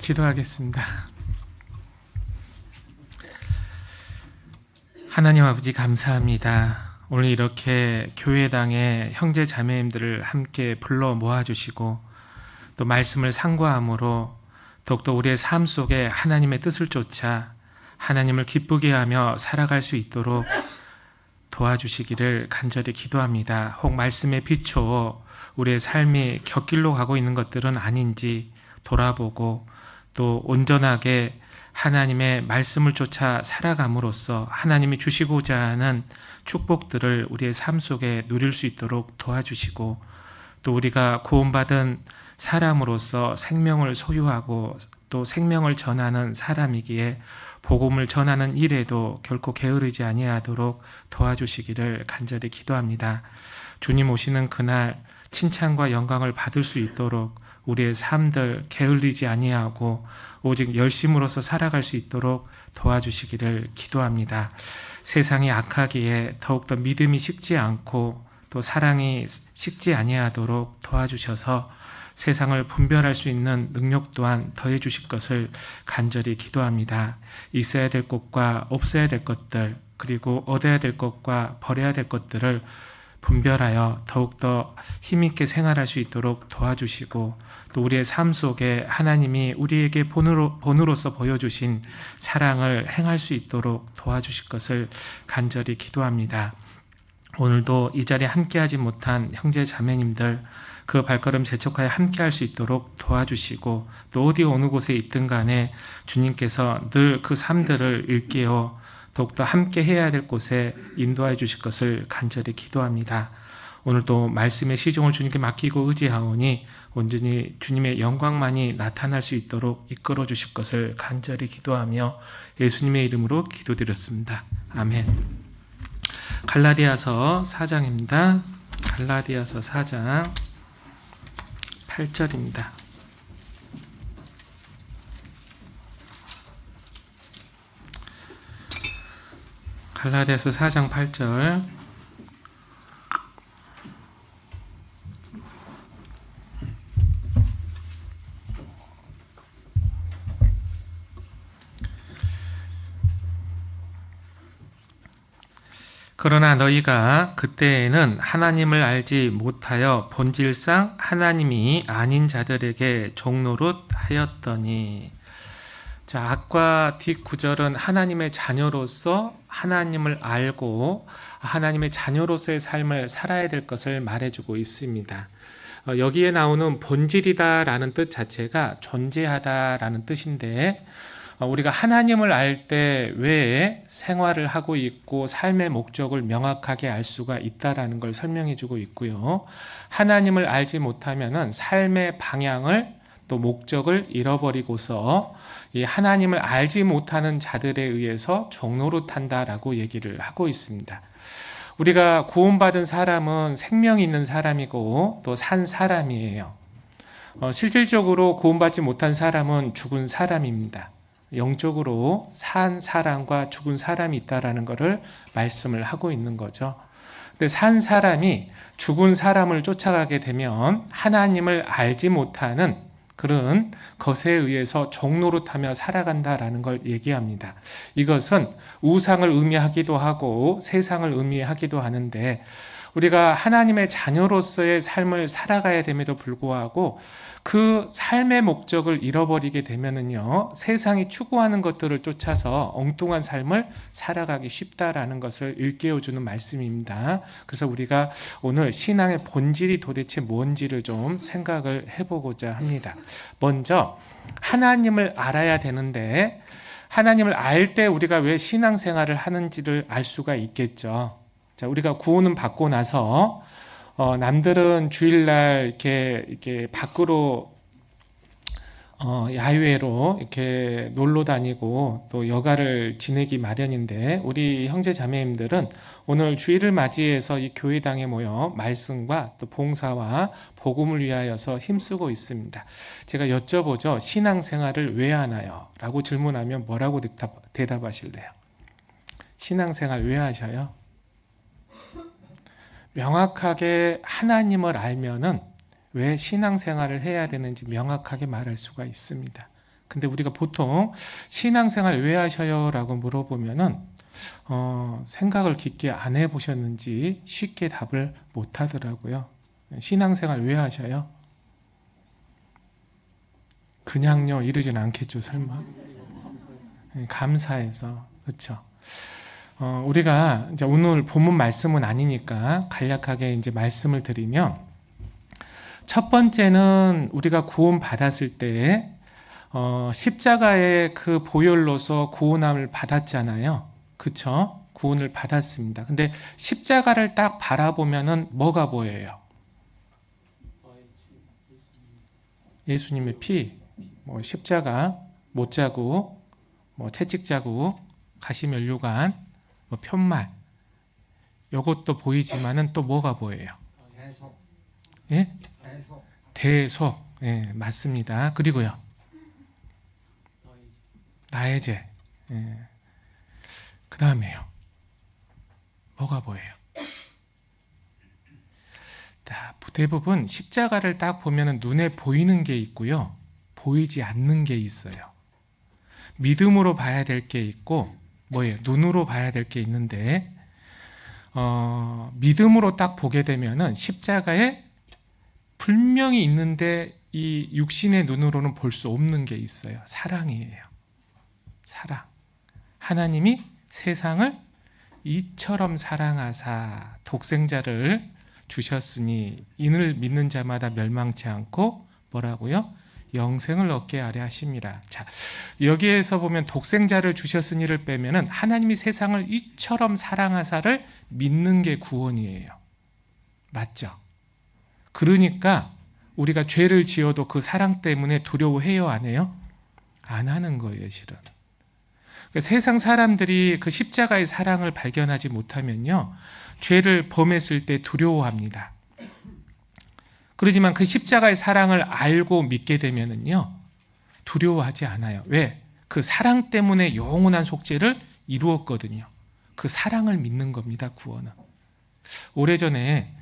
기도하겠습니다. 하나님 아버지 감사합니다. 오늘 이렇게 교회당의 형제 자매님들을 함께 불러 모아주시고 또 말씀을 상고함으로 더욱더 우리의 삶 속에 하나님의 뜻을 쫓아 하나님을 기쁘게 하며 살아갈 수 있도록 도와주시기를 간절히 기도합니다. 혹 말씀에 비추어 우리의 삶이 곁길로 가고 있는 것들은 아닌지 돌아보고 또 온전하게 하나님의 말씀을 쫓아 살아감으로써 하나님이 주시고자 하는 축복들을 우리의 삶 속에 누릴 수 있도록 도와주시고 또 우리가 구원받은 사람으로서 생명을 소유하고 또 생명을 전하는 사람이기에 복음을 전하는 일에도 결코 게으르지 아니하도록 도와주시기를 간절히 기도합니다. 주님 오시는 그날 칭찬과 영광을 받을 수 있도록 우리의 삶들 게을리지 아니하고 오직 열심으로서 살아갈 수 있도록 도와주시기를 기도합니다. 세상이 악하기에 더욱더 믿음이 식지 않고 또 사랑이 식지 아니하도록 도와주셔서 세상을 분별할 수 있는 능력 또한 더해 주실 것을 간절히 기도합니다. 있어야 될 것과 없어야 될 것들 그리고 얻어야 될 것과 버려야 될 것들을 분별하여 더욱더 힘있게 생활할 수 있도록 도와주시고 또 우리의 삶 속에 하나님이 우리에게 본으로서 보여주신 사랑을 행할 수 있도록 도와주실 것을 간절히 기도합니다. 오늘도 이 자리에 함께하지 못한 형제 자매님들 그 발걸음 재촉하여 함께할 수 있도록 도와주시고 또 어디 어느 곳에 있든 간에 주님께서 늘 그 삶들을 일깨워 더욱더 함께 해야 될 곳에 인도해 주실 것을 간절히 기도합니다. 오늘도 말씀의 시종을 주님께 맡기고 의지하오니 온전히 주님의 영광만이 나타날 수 있도록 이끌어 주실 것을 간절히 기도하며 예수님의 이름으로 기도드렸습니다. 아멘. 갈라디아서 4장입니다. 갈라디아서 4장 8절입니다. 갈라디아서 4장 8절 그러나 너희가 그때에는 하나님을 알지 못하여 본질상 하나님이 아닌 자들에게 종노릇 하였더니 자, 앞과 뒷 구절은 하나님의 자녀로서 하나님을 알고 하나님의 자녀로서의 삶을 살아야 될 것을 말해주고 있습니다. 여기에 나오는 본질이다라는 뜻 자체가 존재하다라는 뜻인데 우리가 하나님을 알 때 왜 생활을 하고 있고 삶의 목적을 명확하게 알 수가 있다라는 걸 설명해주고 있고요. 하나님을 알지 못하면은 삶의 방향을 또 목적을 잃어버리고서 이 하나님을 알지 못하는 자들에 의해서 종노릇한다라고 얘기를 하고 있습니다. 우리가 구원받은 사람은 생명이 있는 사람이고 또 산 사람이에요. 실질적으로 구원받지 못한 사람은 죽은 사람입니다. 영적으로 산 사람과 죽은 사람이 있다라는 것을 말씀을 하고 있는 거죠. 근데 산 사람이 죽은 사람을 쫓아가게 되면 하나님을 알지 못하는 그런 것에 의해서 종노릇하며 살아간다라는 걸 얘기합니다. 이것은 우상을 의미하기도 하고 세상을 의미하기도 하는데 우리가 하나님의 자녀로서의 삶을 살아가야 됨에도 불구하고 그 삶의 목적을 잃어버리게 되면은요, 세상이 추구하는 것들을 쫓아서 엉뚱한 삶을 살아가기 쉽다라는 것을 일깨워주는 말씀입니다. 그래서 우리가 오늘 신앙의 본질이 도대체 뭔지를 좀 생각을 해보고자 합니다. 먼저 하나님을 알아야 되는데 하나님을 알 때 우리가 왜 신앙생활을 하는지를 알 수가 있겠죠. 자, 우리가 구원은 받고 나서 남들은 주일날 이렇게 밖으로 야외로 이렇게 놀러 다니고 또 여가를 지내기 마련인데 우리 형제 자매님들은 오늘 주일을 맞이해서 이 교회당에 모여 말씀과 또 봉사와 복음을 위하여서 힘쓰고 있습니다. 제가 여쭤보죠. 신앙생활을 왜 하나요? 라고 질문하면 뭐라고 대답하실래요? 신앙생활 왜 하셔요? 명확하게 하나님을 알면은 왜 신앙생활을 해야 되는지 명확하게 말할 수가 있습니다. 근데 우리가 보통 신앙생활 왜 하셔요? 라고 물어보면은 생각을 깊게 안 해보셨는지 쉽게 답을 못 하더라고요. 신앙생활 왜 하셔요? 그냥요 이러진 않겠죠, 설마. 감사해서. 그렇죠. 우리가 이제 오늘 본문 말씀은 아니니까 간략하게 이제 말씀을 드리면, 첫 번째는 우리가 구원 받았을 때 십자가의 그 보혈로서 구원함을 받았잖아요. 그쵸? 구원을 받았습니다. 근데 십자가를 딱 바라보면은 뭐가 보여요? 예수님의 피, 뭐 십자가, 못자국, 뭐 채찍자국, 가시면류관, 뭐 편말, 이것도 보이지만은 또 뭐가 보여요? 예? 대속. 예, 맞습니다. 그리고요. 나의 죄. 예. 그 다음에요. 뭐가 보여요? 대부분 십자가를 딱 보면 눈에 보이는 게 있고요. 보이지 않는 게 있어요. 믿음으로 봐야 될 게 있고, 뭐예요? 눈으로 봐야 될 게 있는데, 믿음으로 딱 보게 되면은 십자가에 분명히 있는데 이 육신의 눈으로는 볼 수 없는 게 있어요. 사랑이에요. 사랑. 하나님이 세상을 이처럼 사랑하사 독생자를 주셨으니 이를 믿는 자마다 멸망치 않고 뭐라고요? 영생을 얻게 하려 하심이라. 자, 여기에서 보면 독생자를 주셨으니를 빼면은 하나님이 세상을 이처럼 사랑하사를 믿는 게 구원이에요. 맞죠? 그러니까 우리가 죄를 지어도 그 사랑 때문에 두려워해요, 안 해요? 안 하는 거예요, 실은. 그러니까 세상 사람들이 그 십자가의 사랑을 발견하지 못하면요, 죄를 범했을 때 두려워합니다. 그러지만 그 십자가의 사랑을 알고 믿게 되면은요, 두려워하지 않아요. 왜? 그 사랑 때문에 영원한 속죄를 이루었거든요. 그 사랑을 믿는 겁니다, 구원은. 오래전에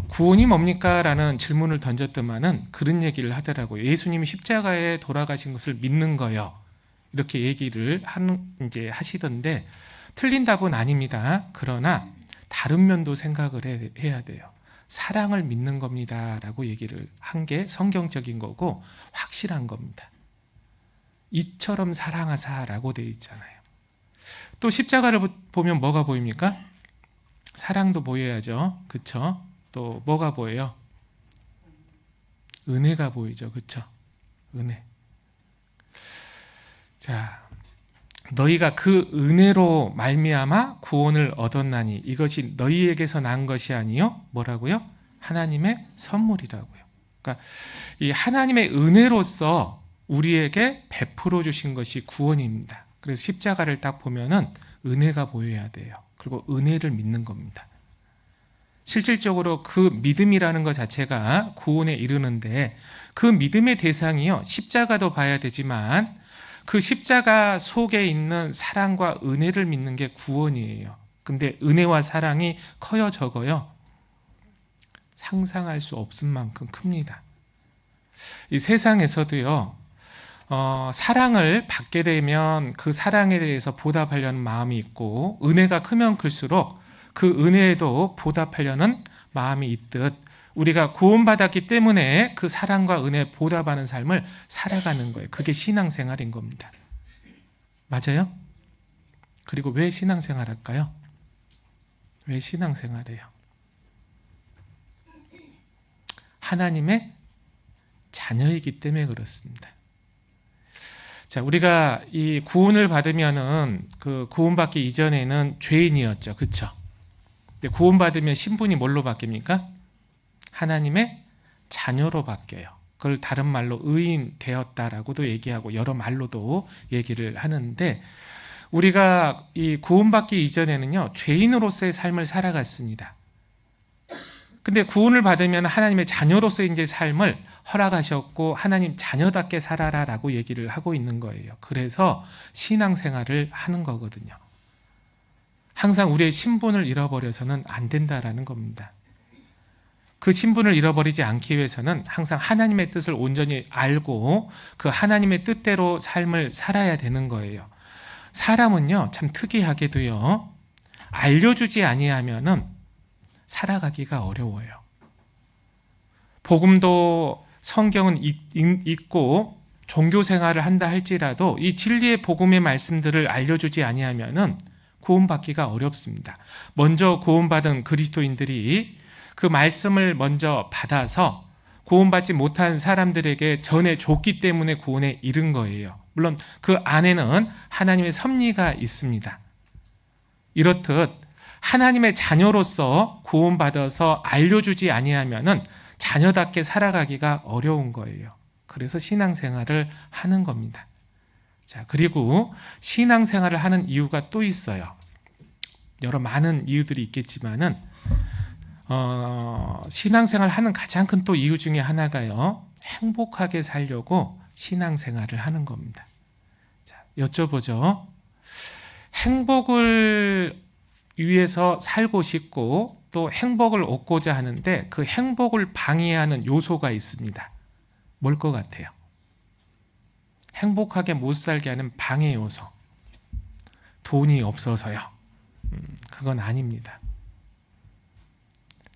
구원이 뭡니까? 라는 질문을 던졌더만은 그런 얘기를 하더라고요. 예수님이 십자가에 돌아가신 것을 믿는 거요. 이렇게 얘기를 하시던데, 틀린 답은 아닙니다. 그러나 다른 면도 생각을 해야 돼요. 사랑을 믿는 겁니다. 라고 얘기를 한 게 성경적인 거고 확실한 겁니다. 이처럼 사랑하사 라고 되어 있잖아요. 또 십자가를 보면 뭐가 보입니까? 사랑도 보여야죠. 그쵸? 또 뭐가 보여요? 은혜가 보이죠. 그쵸? 은혜. 자, 너희가 그 은혜로 말미암아 구원을 얻었나니 이것이 너희에게서 난 것이 아니요 뭐라고요? 하나님의 선물이라고요. 그러니까 이 하나님의 은혜로서 우리에게 베풀어 주신 것이 구원입니다. 그래서 십자가를 딱 보면은 은혜가 보여야 돼요. 그리고 은혜를 믿는 겁니다. 실질적으로 그 믿음이라는 것 자체가 구원에 이르는데, 그 믿음의 대상이요, 십자가도 봐야 되지만 그 십자가 속에 있는 사랑과 은혜를 믿는 게 구원이에요. 근데 은혜와 사랑이 커요, 적어요? 상상할 수 없을 만큼 큽니다. 이 세상에서도요, 사랑을 받게 되면 그 사랑에 대해서 보답하려는 마음이 있고, 은혜가 크면 클수록 그 은혜에도 보답하려는 마음이 있듯, 우리가 구원받았기 때문에 그 사랑과 은혜에 보답하는 삶을 살아가는 거예요. 그게 신앙생활인 겁니다. 맞아요? 그리고 왜 신앙생활 할까요? 왜 신앙생활해요? 하나님의 자녀이기 때문에 그렇습니다. 자, 우리가 이 구원을 받으면은 그 구원받기 이전에는 죄인이었죠. 그렇죠? 근데 구원받으면 신분이 뭘로 바뀝니까? 하나님의 자녀로 바뀌어요. 그걸 다른 말로 의인 되었다라고도 얘기하고 여러 말로도 얘기를 하는데, 우리가 이 구원받기 이전에는요, 죄인으로서의 삶을 살아갔습니다. 근데 구원을 받으면 하나님의 자녀로서의 이제 삶을 허락하셨고, 하나님 자녀답게 살아라라고 얘기를 하고 있는 거예요. 그래서 신앙생활을 하는 거거든요. 항상 우리의 신분을 잃어버려서는 안 된다라는 겁니다. 그 신분을 잃어버리지 않기 위해서는 항상 하나님의 뜻을 온전히 알고 그 하나님의 뜻대로 삶을 살아야 되는 거예요. 사람은요, 참 특이하게도요, 알려주지 아니하면은 살아가기가 어려워요. 복음도 성경은 읽고 종교 생활을 한다 할지라도 이 진리의 복음의 말씀들을 알려주지 아니하면은 구원받기가 어렵습니다. 먼저 구원받은 그리스도인들이 그 말씀을 먼저 받아서 구원받지 못한 사람들에게 전해줬기 때문에 구원에 이른 거예요. 물론 그 안에는 하나님의 섭리가 있습니다. 이렇듯 하나님의 자녀로서 구원받아서 알려주지 아니하면은 자녀답게 살아가기가 어려운 거예요. 그래서 신앙생활을 하는 겁니다. 자, 그리고 신앙생활을 하는 이유가 또 있어요. 여러 많은 이유들이 있겠지만은 신앙생활을 하는 가장 큰 또 이유 중에 하나가요, 행복하게 살려고 신앙생활을 하는 겁니다. 자, 여쭤보죠. 행복을 위해서 살고 싶고 또 행복을 얻고자 하는데 그 행복을 방해하는 요소가 있습니다. 뭘 것 같아요? 행복하게 못 살게 하는 방해 요소. 돈이 없어서요. 그건 아닙니다.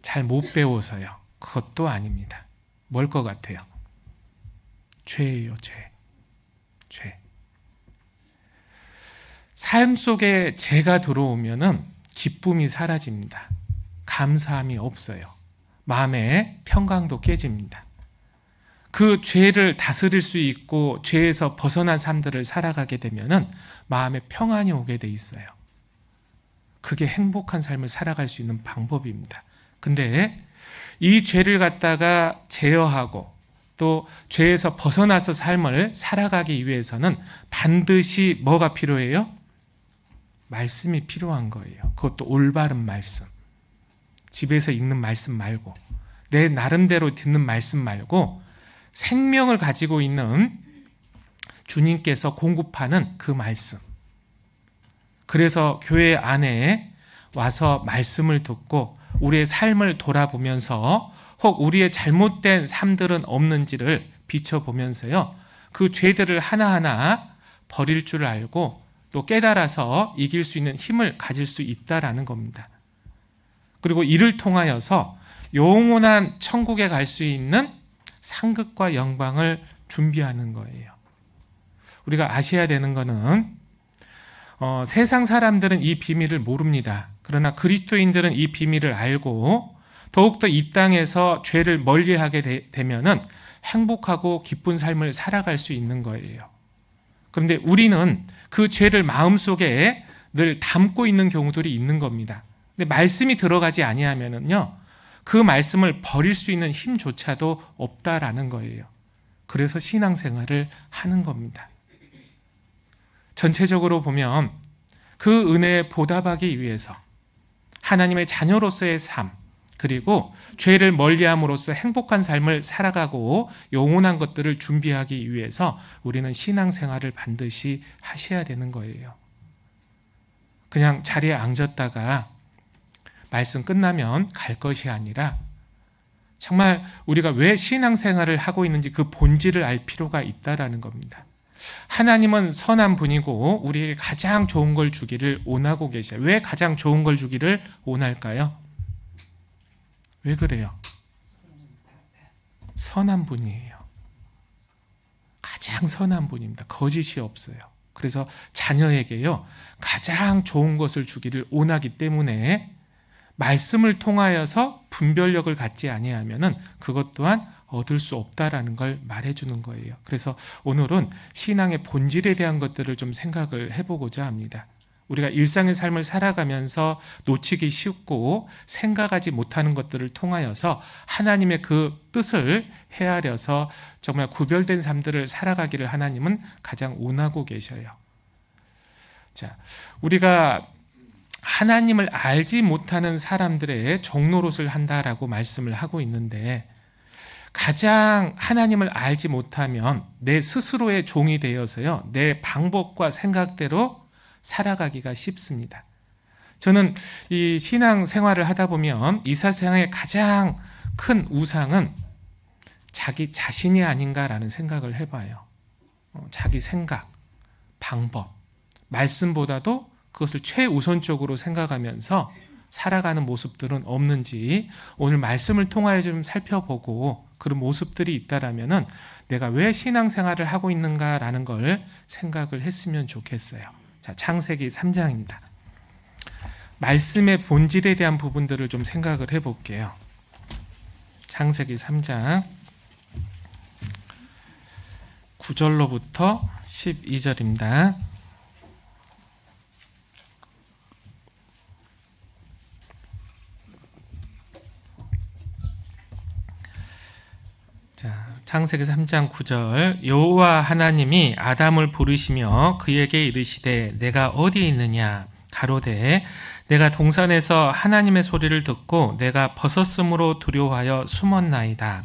잘 못 배워서요. 그것도 아닙니다. 뭘 것 같아요? 죄예요, 죄. 삶 속에 죄가 들어오면은 기쁨이 사라집니다. 감사함이 없어요. 마음의 평강도 깨집니다. 그 죄를 다스릴 수 있고 죄에서 벗어난 삶들을 살아가게 되면은 마음에 평안이 오게 돼 있어요. 그게 행복한 삶을 살아갈 수 있는 방법입니다. 근데 이 죄를 갖다가 제어하고 또 죄에서 벗어나서 삶을 살아가기 위해서는 반드시 뭐가 필요해요? 말씀이 필요한 거예요. 그것도 올바른 말씀. 집에서 읽는 말씀 말고, 내 나름대로 듣는 말씀 말고, 생명을 가지고 있는 주님께서 공급하는 그 말씀. 그래서 교회 안에 와서 말씀을 듣고 우리의 삶을 돌아보면서 혹 우리의 잘못된 삶들은 없는지를 비춰보면서요, 그 죄들을 하나하나 버릴 줄 알고 또 깨달아서 이길 수 있는 힘을 가질 수 있다라는 겁니다. 그리고 이를 통하여서 영원한 천국에 갈 수 있는 상급과 영광을 준비하는 거예요. 우리가 아셔야 되는 거는 세상 사람들은 이 비밀을 모릅니다. 그러나 그리스도인들은 이 비밀을 알고 더욱더 이 땅에서 죄를 멀리하게 되면은 행복하고 기쁜 삶을 살아갈 수 있는 거예요. 그런데 우리는 그 죄를 마음속에 늘 담고 있는 경우들이 있는 겁니다. 근데 말씀이 들어가지 아니하면은요, 그 말씀을 버릴 수 있는 힘조차도 없다라는 거예요. 그래서 신앙생활을 하는 겁니다. 전체적으로 보면 그 은혜에 보답하기 위해서 하나님의 자녀로서의 삶, 그리고 죄를 멀리함으로써 행복한 삶을 살아가고 영원한 것들을 준비하기 위해서 우리는 신앙생활을 반드시 하셔야 되는 거예요. 그냥 자리에 앉았다가 말씀 끝나면 갈 것이 아니라 정말 우리가 왜 신앙생활을 하고 있는지 그 본질을 알 필요가 있다라는 겁니다. 하나님은 선한 분이고 우리에게 가장 좋은 걸 주기를 원하고 계셔요. 왜 가장 좋은 걸 주기를 원할까요? 왜 그래요? 선한 분이에요. 가장 선한 분입니다. 거짓이 없어요. 그래서 자녀에게요, 가장 좋은 것을 주기를 원하기 때문에 말씀을 통하여서 분별력을 갖지 아니하면은 그것 또한 얻을 수 없다라는 걸 말해주는 거예요. 그래서 오늘은 신앙의 본질에 대한 것들을 좀 생각을 해보고자 합니다. 우리가 일상의 삶을 살아가면서 놓치기 쉽고 생각하지 못하는 것들을 통하여서 하나님의 그 뜻을 헤아려서 정말 구별된 삶들을 살아가기를 하나님은 가장 원하고 계셔요. 자, 우리가 하나님을 알지 못하는 사람들의 종노릇을 한다라고 말씀을 하고 있는데, 가장 하나님을 알지 못하면 내 스스로의 종이 되어서요, 내 방법과 생각대로 살아가기가 쉽습니다. 저는 이 신앙 생활을 하다 보면 이 세상에 가장 큰 우상은 자기 자신이 아닌가라는 생각을 해봐요. 자기 생각, 방법, 말씀보다도 그것을 최우선적으로 생각하면서 살아가는 모습들은 없는지 오늘 말씀을 통하여 좀 살펴보고 그런 모습들이 있다라면은 내가 왜 신앙생활을 하고 있는가라는 걸 생각을 했으면 좋겠어요. 자, 창세기 3장입니다. 말씀의 본질에 대한 부분들을 좀 생각을 해볼게요. 창세기 3장 9절로부터 12절입니다. 자, 창세기 3장 9절. 여호와 하나님이 아담을 부르시며 그에게 이르시되 내가 어디 있느냐 가로되 내가 동산에서 하나님의 소리를 듣고 내가 벗었으므로 두려워하여 숨었나이다.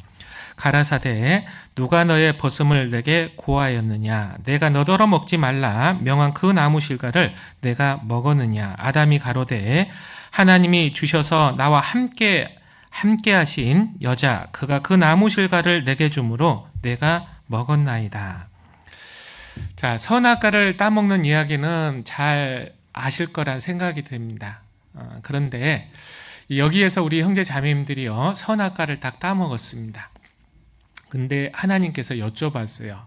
가라사대 누가 너의 벗음을 내게 고하였느냐 내가 너더러 먹지 말라 명한 그 나무 실과를 내가 먹었느냐. 아담이 가로되 하나님이 주셔서 나와 함께 하신 여자 그가 그 나무 실과를 내게 주므로 내가 먹었나이다. 자, 선악과를 따먹는 이야기는 잘 아실 거란 생각이 듭니다. 그런데 여기에서 우리 형제 자매님들이요 선악과를 딱 따먹었습니다. 근데 하나님께서 여쭤봤어요.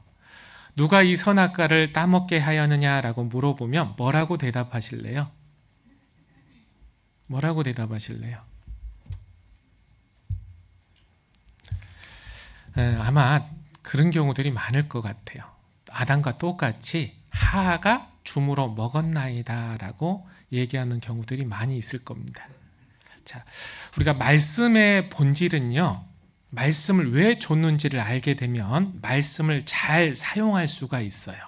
누가 이 선악과를 따먹게 하였느냐라고 물어보면 뭐라고 대답하실래요? 뭐라고 대답하실래요? 아마 그런 경우들이 많을 것 같아요. 아담과 똑같이 하하가 주므로 먹었나이다 라고 얘기하는 경우들이 많이 있을 겁니다. 자, 우리가 말씀의 본질은요, 말씀을 왜 줬는지를 알게 되면 말씀을 잘 사용할 수가 있어요.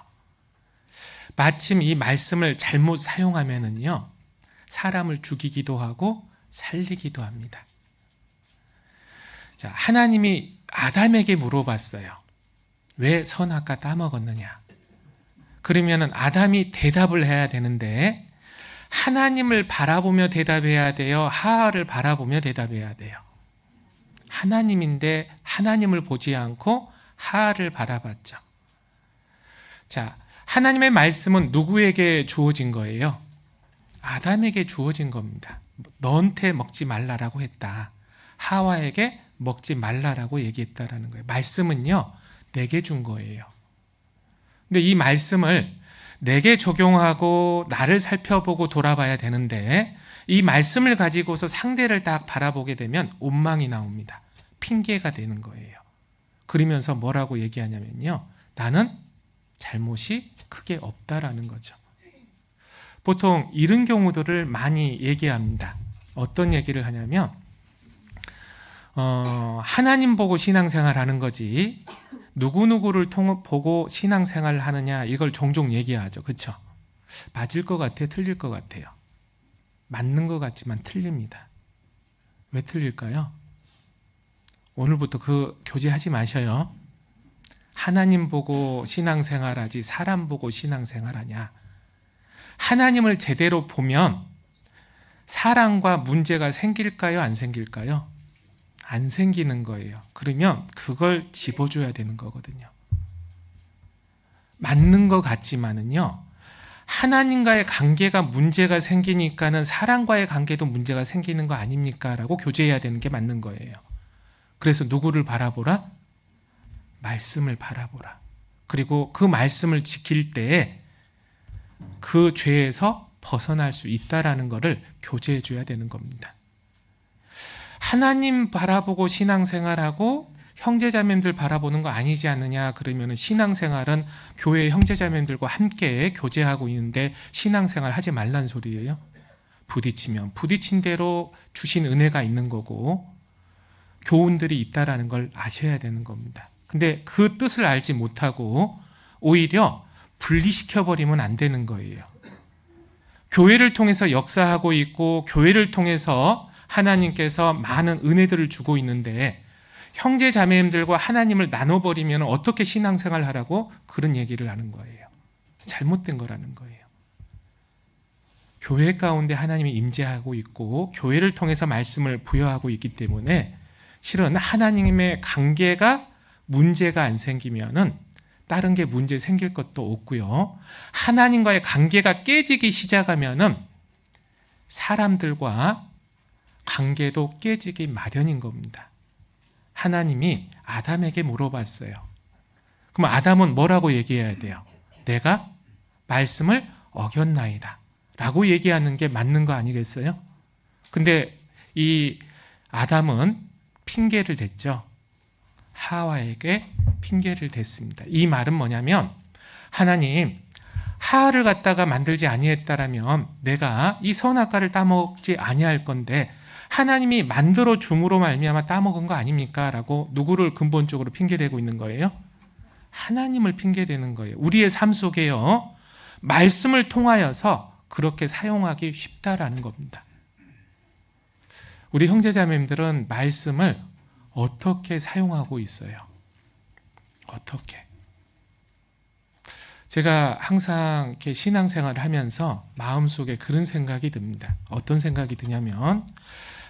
마침 이 말씀을 잘못 사용하면은요, 사람을 죽이기도 하고 살리기도 합니다. 자, 하나님이 아담에게 물어봤어요. 왜 선악과 따먹었느냐? 그러면은 아담이 대답을 해야 되는데 하나님을 바라보며 대답해야 돼요? 하하를 바라보며 대답해야 돼요? 하나님인데 하나님을 보지 않고 하하를 바라봤죠. 자, 하나님의 말씀은 누구에게 주어진 거예요? 아담에게 주어진 겁니다. 너한테 먹지 말라라고 했다. 하와에게 먹지 말라라고 얘기했다라는 거예요. 말씀은요, 내게 준 거예요. 근데 이 말씀을 내게 적용하고 나를 살펴보고 돌아봐야 되는데 이 말씀을 가지고서 상대를 딱 바라보게 되면 원망이 나옵니다. 핑계가 되는 거예요. 그러면서 뭐라고 얘기하냐면요, 나는 잘못이 크게 없다라는 거죠. 보통 이런 경우들을 많이 얘기합니다. 어떤 얘기를 하냐면 하나님 보고 신앙생활 하는 거지 누구누구를 보고 신앙생활을 하느냐, 이걸 종종 얘기하죠. 그렇죠? 맞을 것 같아요? 틀릴 것 같아요? 맞는 것 같지만 틀립니다. 왜 틀릴까요? 오늘부터 그 교제하지 마셔요. 하나님 보고 신앙생활하지 사람 보고 신앙생활하냐. 하나님을 제대로 보면 사랑과 문제가 생길까요? 안 생길까요? 안 생기는 거예요. 그러면 그걸 집어줘야 되는 거거든요. 맞는 것 같지만은요, 하나님과의 관계가 문제가 생기니까는 사람과의 관계도 문제가 생기는 거 아닙니까? 라고 교제해야 되는 게 맞는 거예요. 그래서 누구를 바라보라? 말씀을 바라보라. 그리고 그 말씀을 지킬 때에 그 죄에서 벗어날 수 있다라는 것을 교제해 줘야 되는 겁니다. 하나님 바라보고 신앙생활하고 형제자매님들 바라보는 거 아니지 않느냐 그러면 신앙생활은 교회 형제자매님들과 함께 교제하고 있는데 신앙생활 하지 말란 소리예요. 부딪히면 부딪힌 대로 주신 은혜가 있는 거고 교훈들이 있다라는 걸 아셔야 되는 겁니다. 근데 그 뜻을 알지 못하고 오히려 분리시켜버리면 안 되는 거예요. 교회를 통해서 역사하고 있고 교회를 통해서 하나님께서 많은 은혜들을 주고 있는데 형제 자매님들과 하나님을 나눠버리면 어떻게 신앙생활을 하라고 그런 얘기를 하는 거예요. 잘못된 거라는 거예요. 교회 가운데 하나님이 임재하고 있고 교회를 통해서 말씀을 부여하고 있기 때문에 실은 하나님의 관계가 문제가 안 생기면은 다른 게 문제 생길 것도 없고요. 하나님과의 관계가 깨지기 시작하면은 사람들과 관계도 깨지기 마련인 겁니다. 하나님이 아담에게 물어봤어요. 그럼 아담은 뭐라고 얘기해야 돼요? 내가 말씀을 어겼나이다 라고 얘기하는 게 맞는 거 아니겠어요? 근데 이 아담은 핑계를 댔죠. 하와에게 핑계를 댔습니다. 이 말은 뭐냐면 하나님, 하와를 갖다가 만들지 아니했다라면 내가 이 선악과를 따먹지 아니할 건데 하나님이 만들어 줌으로 말미암아 따먹은 거 아닙니까? 라고 누구를 근본적으로 핑계대고 있는 거예요? 하나님을 핑계대는 거예요. 우리의 삶 속에요, 말씀을 통하여서 그렇게 사용하기 쉽다라는 겁니다. 우리 형제자매님들은 말씀을 어떻게 사용하고 있어요? 어떻게? 제가 항상 이렇게 신앙생활을 하면서 마음속에 그런 생각이 듭니다. 어떤 생각이 드냐면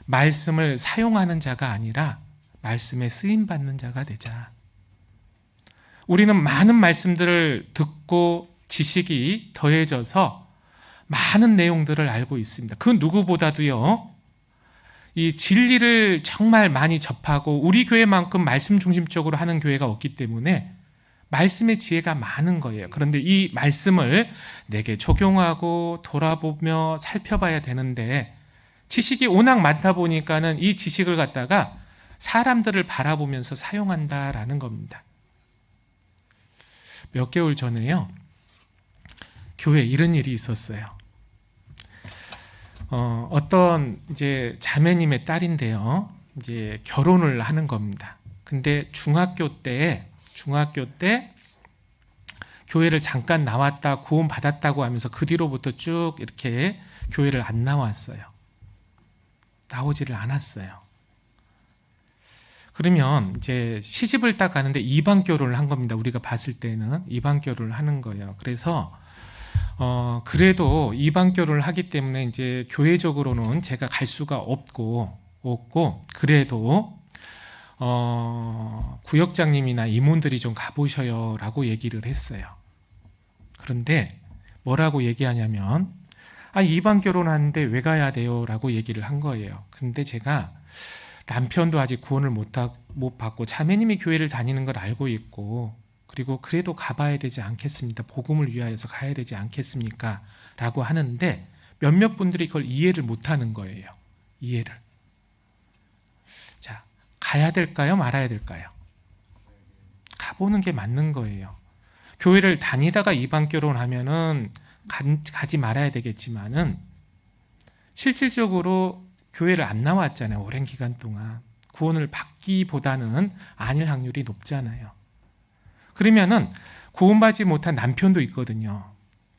말씀을 사용하는 자가 아니라 말씀에 쓰임받는 자가 되자. 우리는 많은 말씀들을 듣고 지식이 더해져서 많은 내용들을 알고 있습니다. 그 누구보다도요, 이 진리를 정말 많이 접하고 우리 교회만큼 말씀 중심적으로 하는 교회가 없기 때문에 말씀의 지혜가 많은 거예요. 그런데 이 말씀을 내게 적용하고 돌아보며 살펴봐야 되는데 지식이 워낙 많다 보니까는 이 지식을 갖다가 사람들을 바라보면서 사용한다라는 겁니다. 몇 개월 전에요, 교회에 이런 일이 있었어요. 어떤 이제 자매님의 딸인데요, 이제 결혼을 하는 겁니다. 근데 중학교 때 교회를 잠깐 나왔다 구원 받았다고 하면서 그 뒤로부터 쭉 이렇게 교회를 안 나왔어요. 나오지를 않았어요. 그러면 이제 시집을 딱 가는데 이방 결혼을 한 겁니다. 우리가 봤을 때는 이방 결혼을 하는 거예요. 그래서 그래도 이방 결혼을 하기 때문에 이제 교회적으로는 제가 갈 수가 없고 그래도 구역장님이나 임원들이 좀 가보셔요 라고 얘기를 했어요. 그런데 뭐라고 얘기하냐면 이방 결혼하는데 왜 가야 돼요? 라고 얘기를 한 거예요. 근데 제가 남편도 아직 구원을 못 받고 자매님이 교회를 다니는 걸 알고 있고 그리고 그래도 가봐야 되지 않겠습니까? 복음을 위하여서 가야 되지 않겠습니까? 라고 하는데 몇몇 분들이 그걸 이해를 못하는 거예요. 이해를. 자, 가야 될까요? 말아야 될까요? 가보는 게 맞는 거예요. 교회를 다니다가 이방 결혼하면은 가지 말아야 되겠지만은 실질적으로 교회를 안 나왔잖아요. 오랜 기간 동안. 구원을 받기보다는 아닐 확률이 높잖아요. 그러면은 구원받지 못한 남편도 있거든요.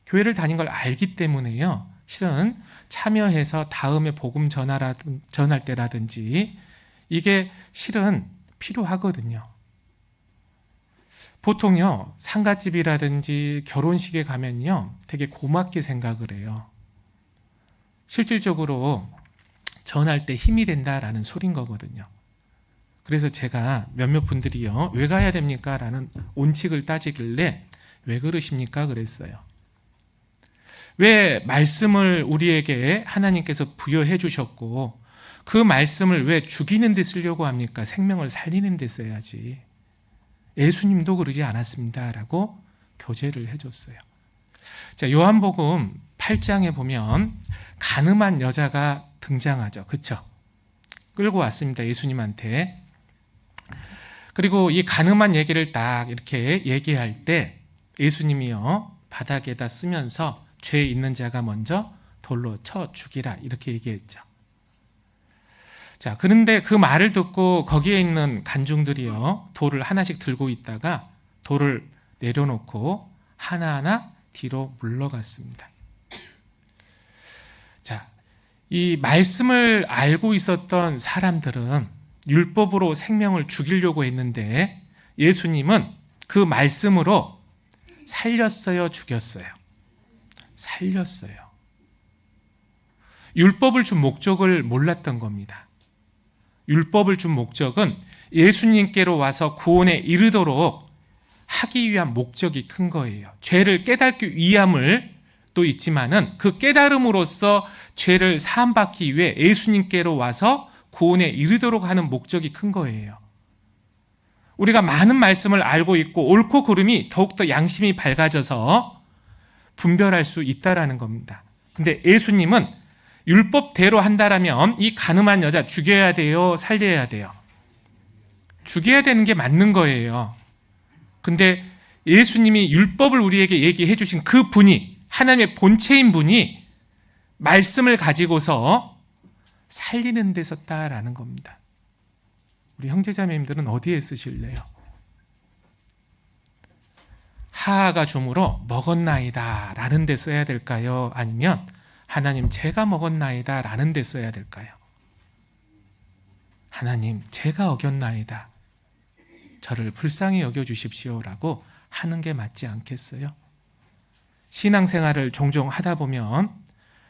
교회를 다닌 걸 알기 때문에요, 실은 참여해서 다음에 복음 전할 때라든지 이게 실은 필요하거든요. 보통요, 상갓집이라든지 결혼식에 가면요 되게 고맙게 생각을 해요. 실질적으로 전할 때 힘이 된다라는 소린 거거든요. 그래서 제가 몇몇 분들이요, 왜 가야 됩니까? 라는 온칙을 따지길래 왜 그러십니까? 그랬어요. 왜 말씀을 우리에게 하나님께서 부여해 주셨고 그 말씀을 왜 죽이는 데 쓰려고 합니까? 생명을 살리는 데 써야지. 예수님도 그러지 않았습니다 라고 교제를 해줬어요. 자, 요한복음 8장에 보면 간음한 여자가 등장하죠. 그렇죠? 끌고 왔습니다. 예수님한테. 그리고 이 간음한 얘기를 딱 이렇게 얘기할 때 예수님이요, 바닥에다 쓰면서 죄 있는 자가 먼저 돌로 쳐 죽이라 이렇게 얘기했죠. 자, 그런데 그 말을 듣고 거기에 있는 간중들이요, 돌을 하나씩 들고 있다가 돌을 내려놓고 하나하나 뒤로 물러갔습니다. 자, 이 말씀을 알고 있었던 사람들은 율법으로 생명을 죽이려고 했는데 예수님은 그 말씀으로 살렸어요, 죽였어요? 살렸어요. 율법을 준 목적을 몰랐던 겁니다. 율법을 준 목적은 예수님께로 와서 구원에 이르도록 하기 위한 목적이 큰 거예요. 죄를 깨닫기 위함을 또 있지만은 그 깨달음으로써 죄를 사함받기 위해 예수님께로 와서 구원에 이르도록 하는 목적이 큰 거예요. 우리가 많은 말씀을 알고 있고 옳고 그름이 더욱더 양심이 밝아져서 분별할 수 있다라는 겁니다. 근데 예수님은 율법대로 한다라면 이 가늠한 여자 죽여야 돼요? 살려야 돼요? 죽여야 되는 게 맞는 거예요. 근데 예수님이 율법을 우리에게 얘기해 주신 그 분이, 하나님의 본체인 분이 말씀을 가지고서 살리는 데 썼다라는 겁니다. 우리 형제자매님들은 어디에 쓰실래요? 하하가 주므로 먹었나이다 라는 데 써야 될까요? 아니면 하나님 제가 먹었나이다 라는 데 써야 될까요? 하나님 제가 어겼나이다, 저를 불쌍히 여겨주십시오 라고 하는 게 맞지 않겠어요? 신앙생활을 종종 하다 보면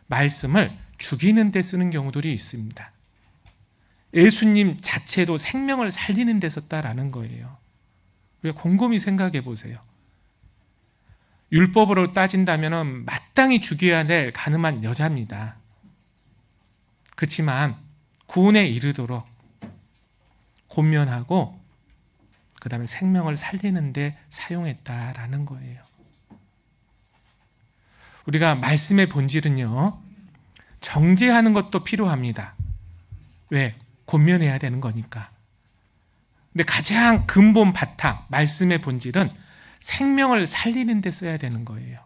말씀을 죽이는 데 쓰는 경우들이 있습니다. 예수님 자체도 생명을 살리는 데 썼다라는 거예요. 우리가 곰곰이 생각해 보세요. 율법으로 따진다면 마땅히 죽여야 될 가늠한 여자입니다. 그렇지만 구원에 이르도록 권면하고 그 다음에 생명을 살리는 데 사용했다라는 거예요. 우리가 말씀의 본질은요, 정죄하는 것도 필요합니다. 왜? 권면해야 되는 거니까. 근데 가장 근본 바탕, 말씀의 본질은 생명을 살리는 데 써야 되는 거예요.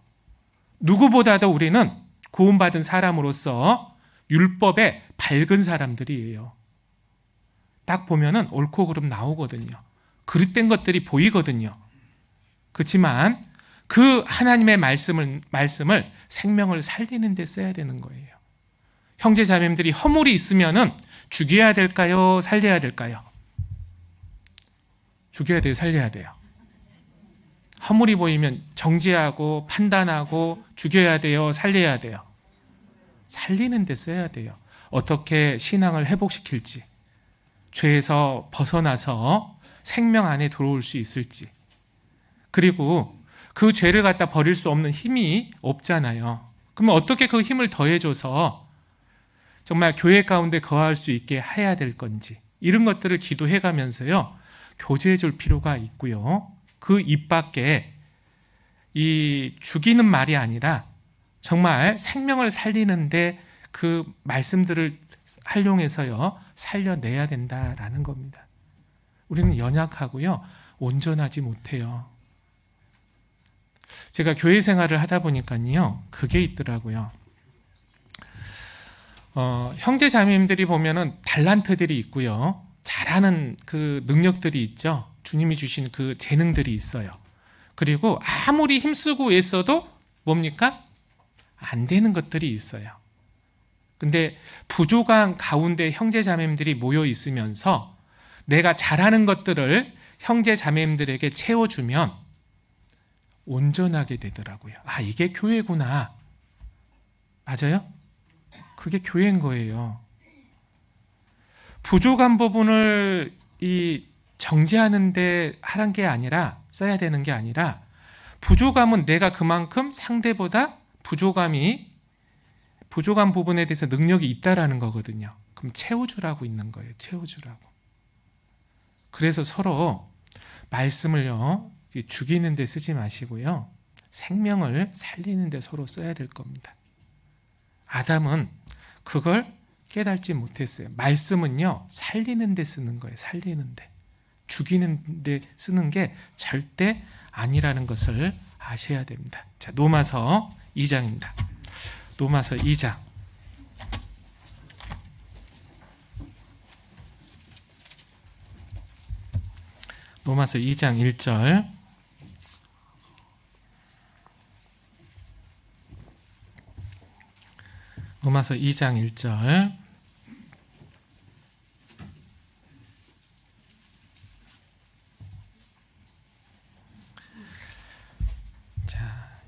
누구보다도 우리는 구원받은 사람으로서 율법에 밝은 사람들이에요. 딱 보면은 옳고 그름 나오거든요. 그릇된 것들이 보이거든요. 그렇지만 그 하나님의 말씀을 생명을 살리는 데 써야 되는 거예요. 형제 자매님들이 허물이 있으면은 죽여야 될까요? 살려야 될까요? 죽여야 돼요? 살려야 돼요? 허물이 보이면 정죄하고 판단하고 죽여야 돼요? 살려야 돼요? 살리는 데 써야 돼요. 어떻게 신앙을 회복시킬지, 죄에서 벗어나서 생명 안에 들어올 수 있을지, 그리고 그 죄를 갖다 버릴 수 없는 힘이 없잖아요. 그러면 어떻게 그 힘을 더해줘서 정말 교회 가운데 거할 수 있게 해야 될 건지, 이런 것들을 기도해 가면서요 교제해 줄 필요가 있고요. 그 입 밖에 이 죽이는 말이 아니라 정말 생명을 살리는데 그 말씀들을 활용해서요 살려내야 된다라는 겁니다. 우리는 연약하고요 온전하지 못해요. 제가 교회 생활을 하다 보니까요 그게 있더라고요. 형제 자매님들이 보면은 달란트들이 있고요, 잘하는 그 능력들이 있죠. 주님이 주신 그 재능들이 있어요. 그리고 아무리 힘쓰고 애써도 뭡니까? 안 되는 것들이 있어요. 근데 부족한 가운데 형제 자매님들이 모여 있으면서 내가 잘하는 것들을 형제 자매님들에게 채워주면 온전하게 되더라고요. 아, 이게 교회구나. 맞아요? 그게 교회인 거예요. 부족한 부분을 정지하는데 하는 게 아니라, 써야 되는 게 아니라, 부족함은 내가 그만큼 상대보다 부족한 부분에 대해서 능력이 있다라는 거거든요. 그럼 채워주라고 있는 거예요. 채워주라고. 그래서 서로 말씀을요 죽이는 데 쓰지 마시고요 생명을 살리는 데 서로 써야 될 겁니다. 아담은 그걸 깨닫지 못했어요. 말씀은요 살리는 데 쓰는 거예요. 살리는 데. 죽이는 데 쓰는 게 절대 아니라는 것을 아셔야 됩니다. 자, 로마서 2장입니다. 로마서 2장. 로마서 2장 1절. 로마서 2장 1절. 자,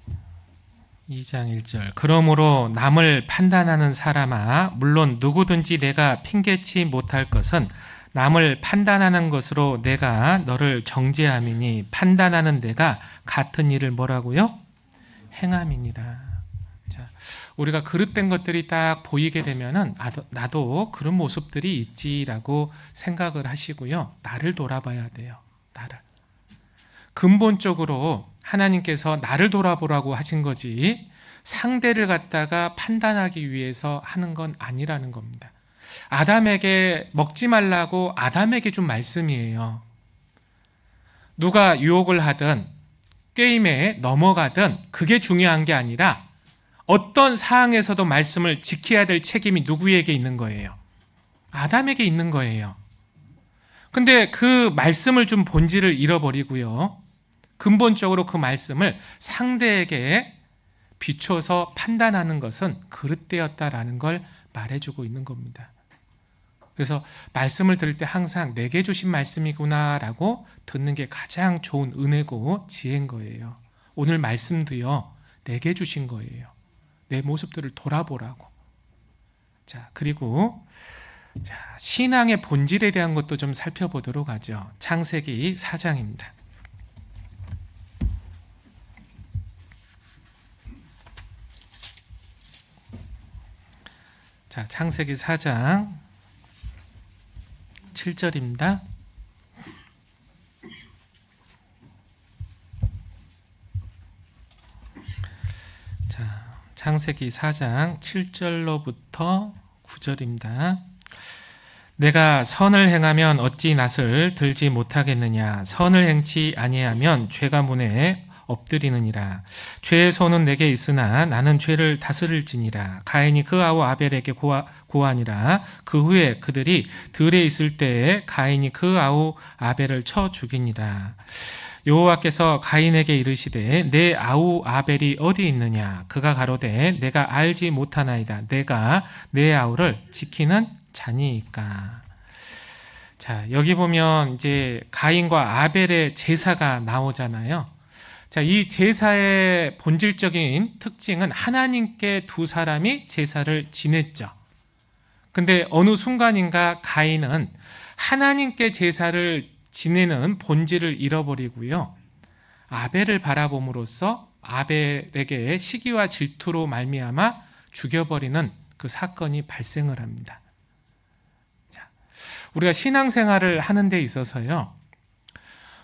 2장 1절. 그러므로 남을 판단하는 사람아, 물론 누구든지 내가 핑계치 못할 것은 남을 판단하는 것으로 내가 너를 정죄함이니 판단하는 내가 같은 일을 뭐라고요? 행함이니라. 자, 우리가 그릇된 것들이 딱 보이게 되면은 나도 그런 모습들이 있지라고 생각을 하시고요. 나를 돌아봐야 돼요. 나를. 근본적으로 하나님께서 나를 돌아보라고 하신 거지 상대를 갖다가 판단하기 위해서 하는 건 아니라는 겁니다. 아담에게 먹지 말라고 아담에게 준 말씀이에요. 누가 유혹을 하든 게임에 넘어가든 그게 중요한 게 아니라 어떤 상황에서도 말씀을 지켜야 될 책임이 누구에게 있는 거예요? 아담에게 있는 거예요. 근데 그 말씀을 준 본질을 잃어버리고요. 근본적으로 그 말씀을 상대에게 비춰서 판단하는 것은 그릇되었다라는 걸 말해주고 있는 겁니다. 그래서 말씀을 들을 때 항상 내게 주신 말씀이구나라고 듣는 게 가장 좋은 은혜고 지혜인 거예요. 오늘 말씀도요, 내게 주신 거예요. 내 모습들을 돌아보라고. 자, 그리고 신앙의 본질에 대한 것도 좀 살펴보도록 하죠. 창세기 4장입니다. 자, 창세기 4장 7절입니다. 자, 창세기 4장 7절로부터 9절입니다. 내가 선을 행하면 어찌 낫을 들지 못하겠느냐? 선을 행치 아니하면 죄가 문에 엎드리느니라. 죄의 손은 내게 있으나 나는 죄를 다스릴지니라. 가인이 그 아우 아벨에게 고하니라. 그 후에 그들이 들에 있을 때에 가인이 그 아우 아벨을 쳐 죽이니라. 여호와께서 가인에게 이르시되 내 아우 아벨이 어디 있느냐? 그가 가로되 내가 알지 못하나이다. 내가 내 아우를 지키는 자니이까. 자, 여기 보면 이제 가인과 아벨의 제사가 나오잖아요. 자, 이 제사의 본질적인 특징은 하나님께 두 사람이 제사를 지냈죠. 근데 어느 순간인가 가인은 하나님께 제사를 지내는 본질을 잃어버리고요. 아벨을 바라봄으로써 아벨에게 시기와 질투로 말미암아 죽여버리는 그 사건이 발생을 합니다. 자, 우리가 신앙생활을 하는 데 있어서요.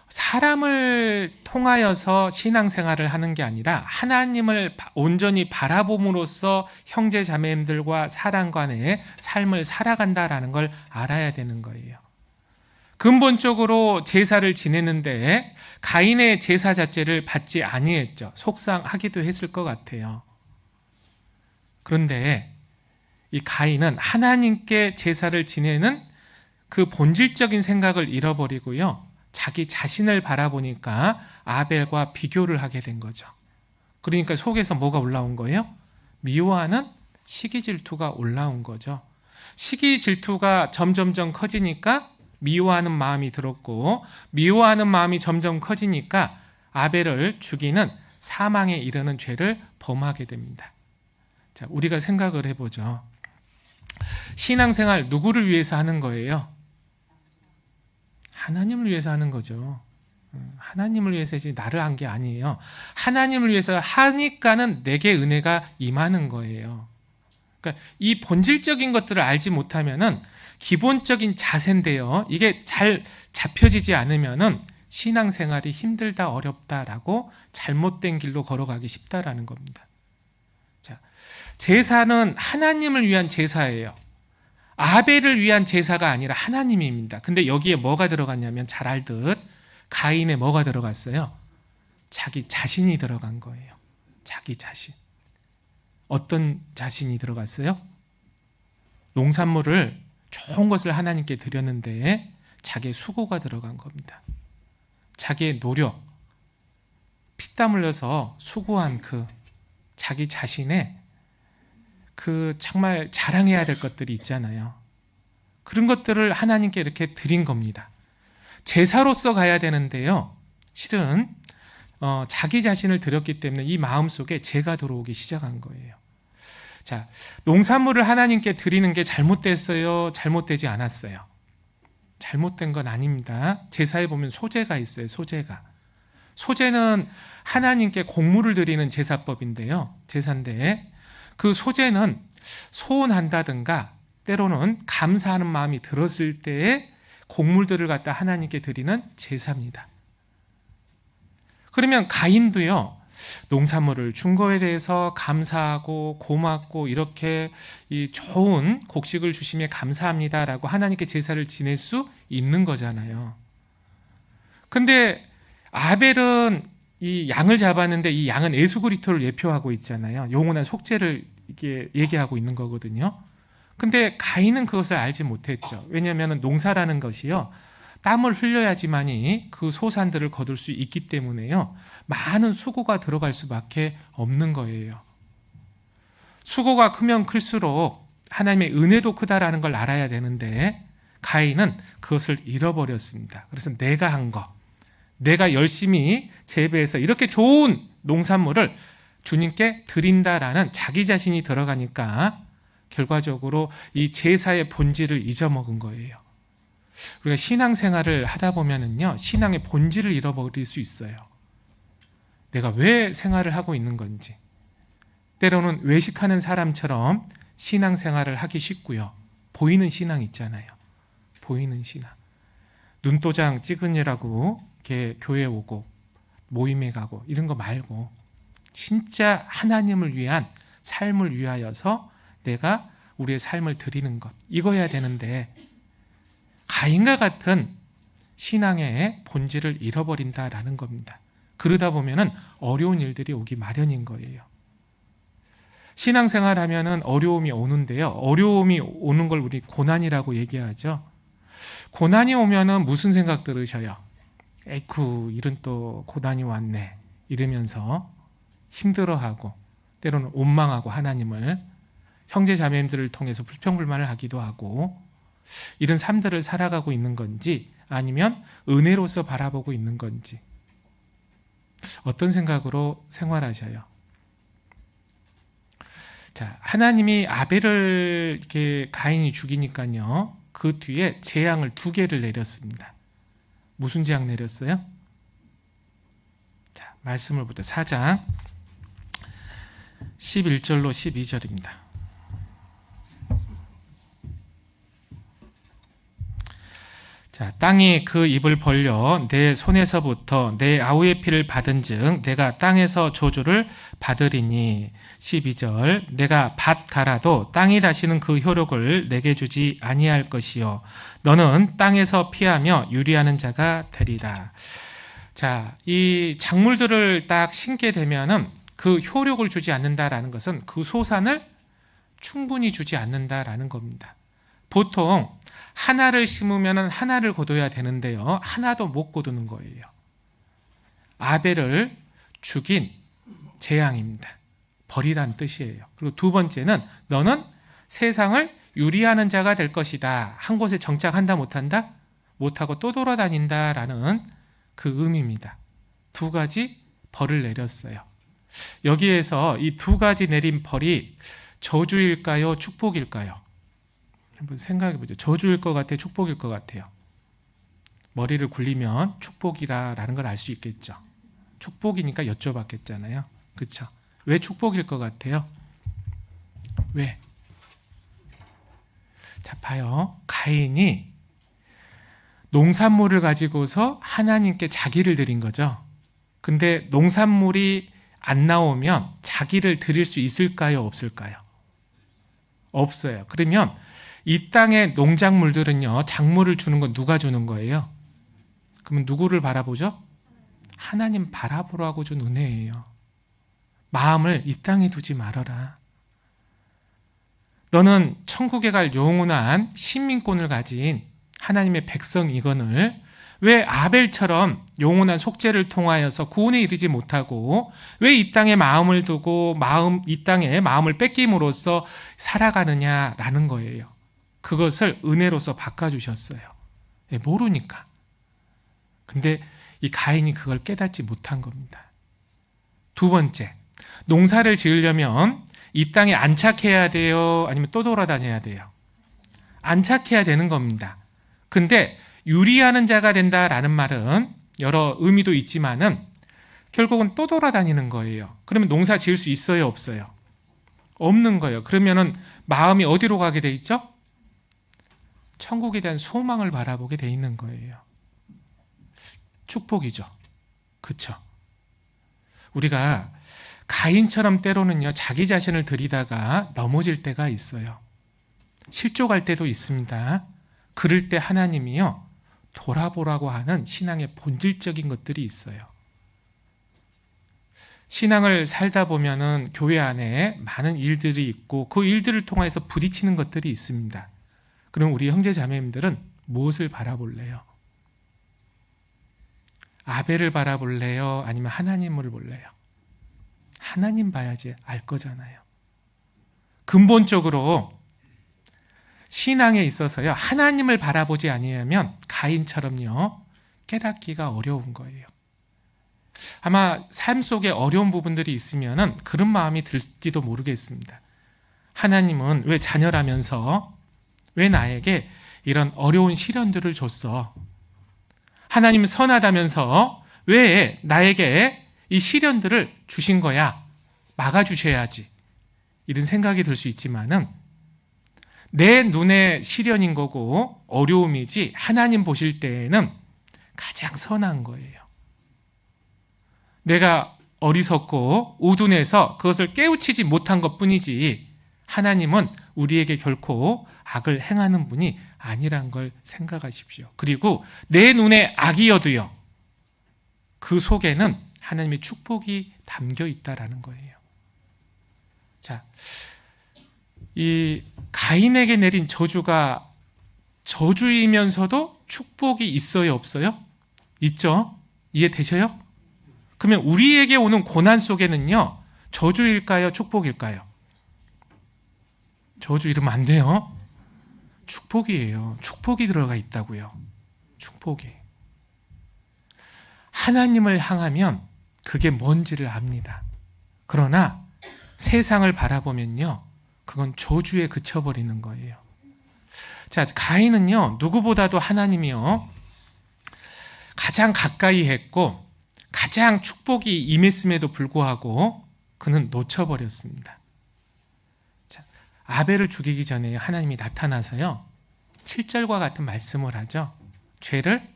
사람을 통하여서 신앙생활을 하는 게 아니라 하나님을 온전히 바라봄으로써 형제 자매님들과 사람 간의 삶을 살아간다라는 걸 알아야 되는 거예요. 근본적으로 제사를 지내는데 가인의 제사 자체를 받지 아니했죠. 속상하기도 했을 것 같아요. 그런데 이 가인은 하나님께 제사를 지내는 그 본질적인 생각을 잃어버리고요. 자기 자신을 바라보니까 아벨과 비교를 하게 된 거죠. 그러니까 속에서 뭐가 올라온 거예요? 미워하는 시기 질투가 올라온 거죠. 시기 질투가 점점점 커지니까 미워하는 마음이 들었고, 미워하는 마음이 점점 커지니까 아벨을 죽이는 사망에 이르는 죄를 범하게 됩니다. 자, 우리가 생각을 해보죠. 신앙생활 누구를 위해서 하는 거예요? 하나님을 위해서 하는 거죠. 하나님을 위해서지 나를 한 게 아니에요. 하나님을 위해서 하니까는 내게 은혜가 임하는 거예요. 그러니까 이 본질적인 것들을 알지 못하면은 기본적인 자세인데요. 이게 잘 잡혀지지 않으면은 신앙생활이 힘들다, 어렵다라고 잘못된 길로 걸어가기 쉽다라는 겁니다. 자, 제사는 하나님을 위한 제사예요. 아벨을 위한 제사가 아니라 하나님입니다. 근데 여기에 뭐가 들어갔냐면 잘 알듯 가인에 뭐가 들어갔어요? 자기 자신이 들어간 거예요. 자기 자신. 어떤 자신이 들어갔어요? 농산물을 좋은 것을 하나님께 드렸는데 자기의 수고가 들어간 겁니다. 자기의 노력, 피땀 흘려서 수고한 그 자기 자신의 그 정말 자랑해야 될 것들이 있잖아요. 그런 것들을 하나님께 이렇게 드린 겁니다. 제사로서 가야 되는데요. 실은 자기 자신을 드렸기 때문에 이 마음속에 죄가 들어오기 시작한 거예요. 자, 농산물을 하나님께 드리는 게 잘못됐어요? 잘못되지 않았어요? 잘못된 건 아닙니다. 제사에 보면 소제가 있어요. 소제는 하나님께 곡물을 드리는 제사법인데요. 제사인데 그 소제는 소원한다든가 때로는 감사하는 마음이 들었을 때에 곡물들을 갖다 하나님께 드리는 제사입니다. 그러면 가인도요, 농산물을 준 거에 대해서 감사하고 고맙고 이렇게 이 좋은 곡식을 주심에 감사합니다라고 하나님께 제사를 지낼 수 있는 거잖아요. 근데 아벨은 이 양을 잡았는데 이 양은 예수 그리스도를 예표하고 있잖아요. 영원한 속죄를 이게 얘기하고 있는 거거든요. 근데 가인은 그것을 알지 못했죠. 왜냐하면 농사라는 것이요, 땀을 흘려야지만이 그 소산들을 거둘 수 있기 때문에요, 많은 수고가 들어갈 수밖에 없는 거예요. 수고가 크면 클수록 하나님의 은혜도 크다라는 걸 알아야 되는데 가인은 그것을 잃어버렸습니다. 그래서 내가 한 거, 내가 열심히 재배해서 이렇게 좋은 농산물을 주님께 드린다라는 자기 자신이 들어가니까 결과적으로 이 제사의 본질을 잊어먹은 거예요. 우리가 신앙생활을 하다 보면은요, 신앙의 본질을 잃어버릴 수 있어요. 내가 왜 생활을 하고 있는 건지. 때로는 외식하는 사람처럼 신앙생활을 하기 쉽고요. 보이는 신앙 있잖아요. 보이는 신앙. 눈도장 찍으느라고 이렇게 교회 오고 모임에 가고 이런 거 말고 진짜 하나님을 위한 삶을 위하여서 내가 우리의 삶을 드리는 것, 이거여야 되는데 가인과 같은 신앙의 본질을 잃어버린다라는 겁니다. 그러다 보면은 어려운 일들이 오기 마련인 거예요. 신앙생활 하면은 어려움이 오는데요. 어려움이 오는 걸 우리 고난이라고 얘기하죠. 고난이 오면은 무슨 생각 들으셔요? 에이쿠, 이런 또 고난이 왔네. 이러면서 힘들어하고 때로는 원망하고 하나님을, 형제 자매님들을 통해서 불평불만을 하기도 하고, 이런 삶들을 살아가고 있는 건지 아니면 은혜로서 바라보고 있는 건지, 어떤 생각으로 생활하셔요? 자, 하나님이 아벨을 이렇게 가인이 죽이니까요, 그 뒤에 재앙을 2개를 내렸습니다. 무슨 재앙 내렸어요? 자, 말씀을 보자. 4장 11절로 12절입니다. 자, 땅이 그 입을 벌려 내 손에서부터 내 아우의 피를 받은즉 내가 땅에서 저주를 받으리니. 12절, 내가 밭 갈아도 땅이 다시는 그 효력을 내게 주지 아니할 것이요 너는 땅에서 피하며 유리하는 자가 되리라. 자, 이 작물들을 딱 심게 되면은 그 효력을 주지 않는다라는 것은 그 소산을 충분히 주지 않는다라는 겁니다. 보통 하나를 심으면 하나를 거둬야 되는데요, 하나도 못 거두는 거예요. 아벨을 죽인 재앙입니다. 벌이란 뜻이에요. 그리고 2번째는 너는 세상을 유리하는 자가 될 것이다. 한 곳에 정착한다 못한다? 못하고 또 돌아다닌다라는 그 의미입니다. 2가지 벌을 내렸어요. 여기에서 이 2가지 내린 벌이 저주일까요? 축복일까요? 한번 생각해 보죠. 저주일 것 같아요? 축복일 것 같아요? 머리를 굴리면 축복이라는 걸 알 수 있겠죠. 축복이니까 여쭤봤겠잖아요. 그렇죠? 왜 축복일 것 같아요? 왜? 자, 봐요. 가인이 농산물을 가지고서 하나님께 자기를 드린 거죠. 근데 농산물이 안 나오면 자기를 드릴 수 있을까요? 없을까요? 없어요. 그러면 이 땅의 농작물들은요, 작물을 주는 건 누가 주는 거예요? 그러면 누구를 바라보죠? 하나님 바라보라고 준 은혜예요. 마음을 이 땅에 두지 말아라. 너는 천국에 갈 영원한 시민권을 가진 하나님의 백성이거늘 왜 아벨처럼 영원한 속죄를 통하여서 구원에 이르지 못하고 왜 이 땅에 마음을 두고 이 땅에 마음을 뺏김으로써 살아가느냐라는 거예요. 그것을 은혜로서 바꿔주셨어요. 모르니까. 근데 이 가인이 그걸 깨닫지 못한 겁니다. 두 번째, 농사를 지으려면 이 땅에 안착해야 돼요? 아니면 또 돌아다녀야 돼요? 안착해야 되는 겁니다. 근데 유리하는 자가 된다라는 말은 여러 의미도 있지만은 결국은 또 돌아다니는 거예요. 그러면 농사 지을 수 있어요? 없어요? 없는 거예요. 그러면은 마음이 어디로 가게 돼 있죠? 천국에 대한 소망을 바라보게 돼 있는 거예요. 축복이죠. 그렇죠? 우리가 가인처럼 때로는요, 자기 자신을 들이다가 넘어질 때가 있어요. 실족할 때도 있습니다. 그럴 때 하나님이요, 돌아보라고 하는 신앙의 본질적인 것들이 있어요. 신앙을 살다 보면은 교회 안에 많은 일들이 있고 그 일들을 통해서 부딪히는 것들이 있습니다. 그럼 우리 형제 자매님들은 무엇을 바라볼래요? 아벨을 바라볼래요? 아니면 하나님을 볼래요? 하나님 봐야지 알 거잖아요. 근본적으로 신앙에 있어서요, 하나님을 바라보지 아니하면 가인처럼요, 깨닫기가 어려운 거예요. 아마 삶 속에 어려운 부분들이 있으면은 그런 마음이 들지도 모르겠습니다. 하나님은 왜 자녀라면서 왜 나에게 이런 어려운 시련들을 줬어? 하나님 선하다면서 왜 나에게 이 시련들을 주신 거야? 막아주셔야지. 이런 생각이 들 수 있지만은 내 눈에 시련인 거고 어려움이지 하나님 보실 때에는 가장 선한 거예요. 내가 어리석고 우둔해서 그것을 깨우치지 못한 것뿐이지 하나님은 우리에게 결코 악을 행하는 분이 아니란 걸 생각하십시오. 그리고 내 눈에 악이어도요, 그 속에는 하나님의 축복이 담겨 있다라는 거예요. 자, 이 가인에게 내린 저주가 저주이면서도 축복이 있어요, 없어요? 있죠? 이해되셔요? 그러면 우리에게 오는 고난 속에는요, 저주일까요? 축복일까요? 저주 이러면 안 돼요. 축복이에요. 축복이 들어가 있다고요. 축복이. 하나님을 향하면 그게 뭔지를 압니다. 그러나 세상을 바라보면요, 그건 저주에 그쳐버리는 거예요. 자, 가인은요, 누구보다도 하나님이요, 가장 가까이 했고 가장 축복이 임했음에도 불구하고 그는 놓쳐버렸습니다. 자, 아벨을 죽이기 전에 하나님이 나타나서요, 7절과 같은 말씀을 하죠. 죄를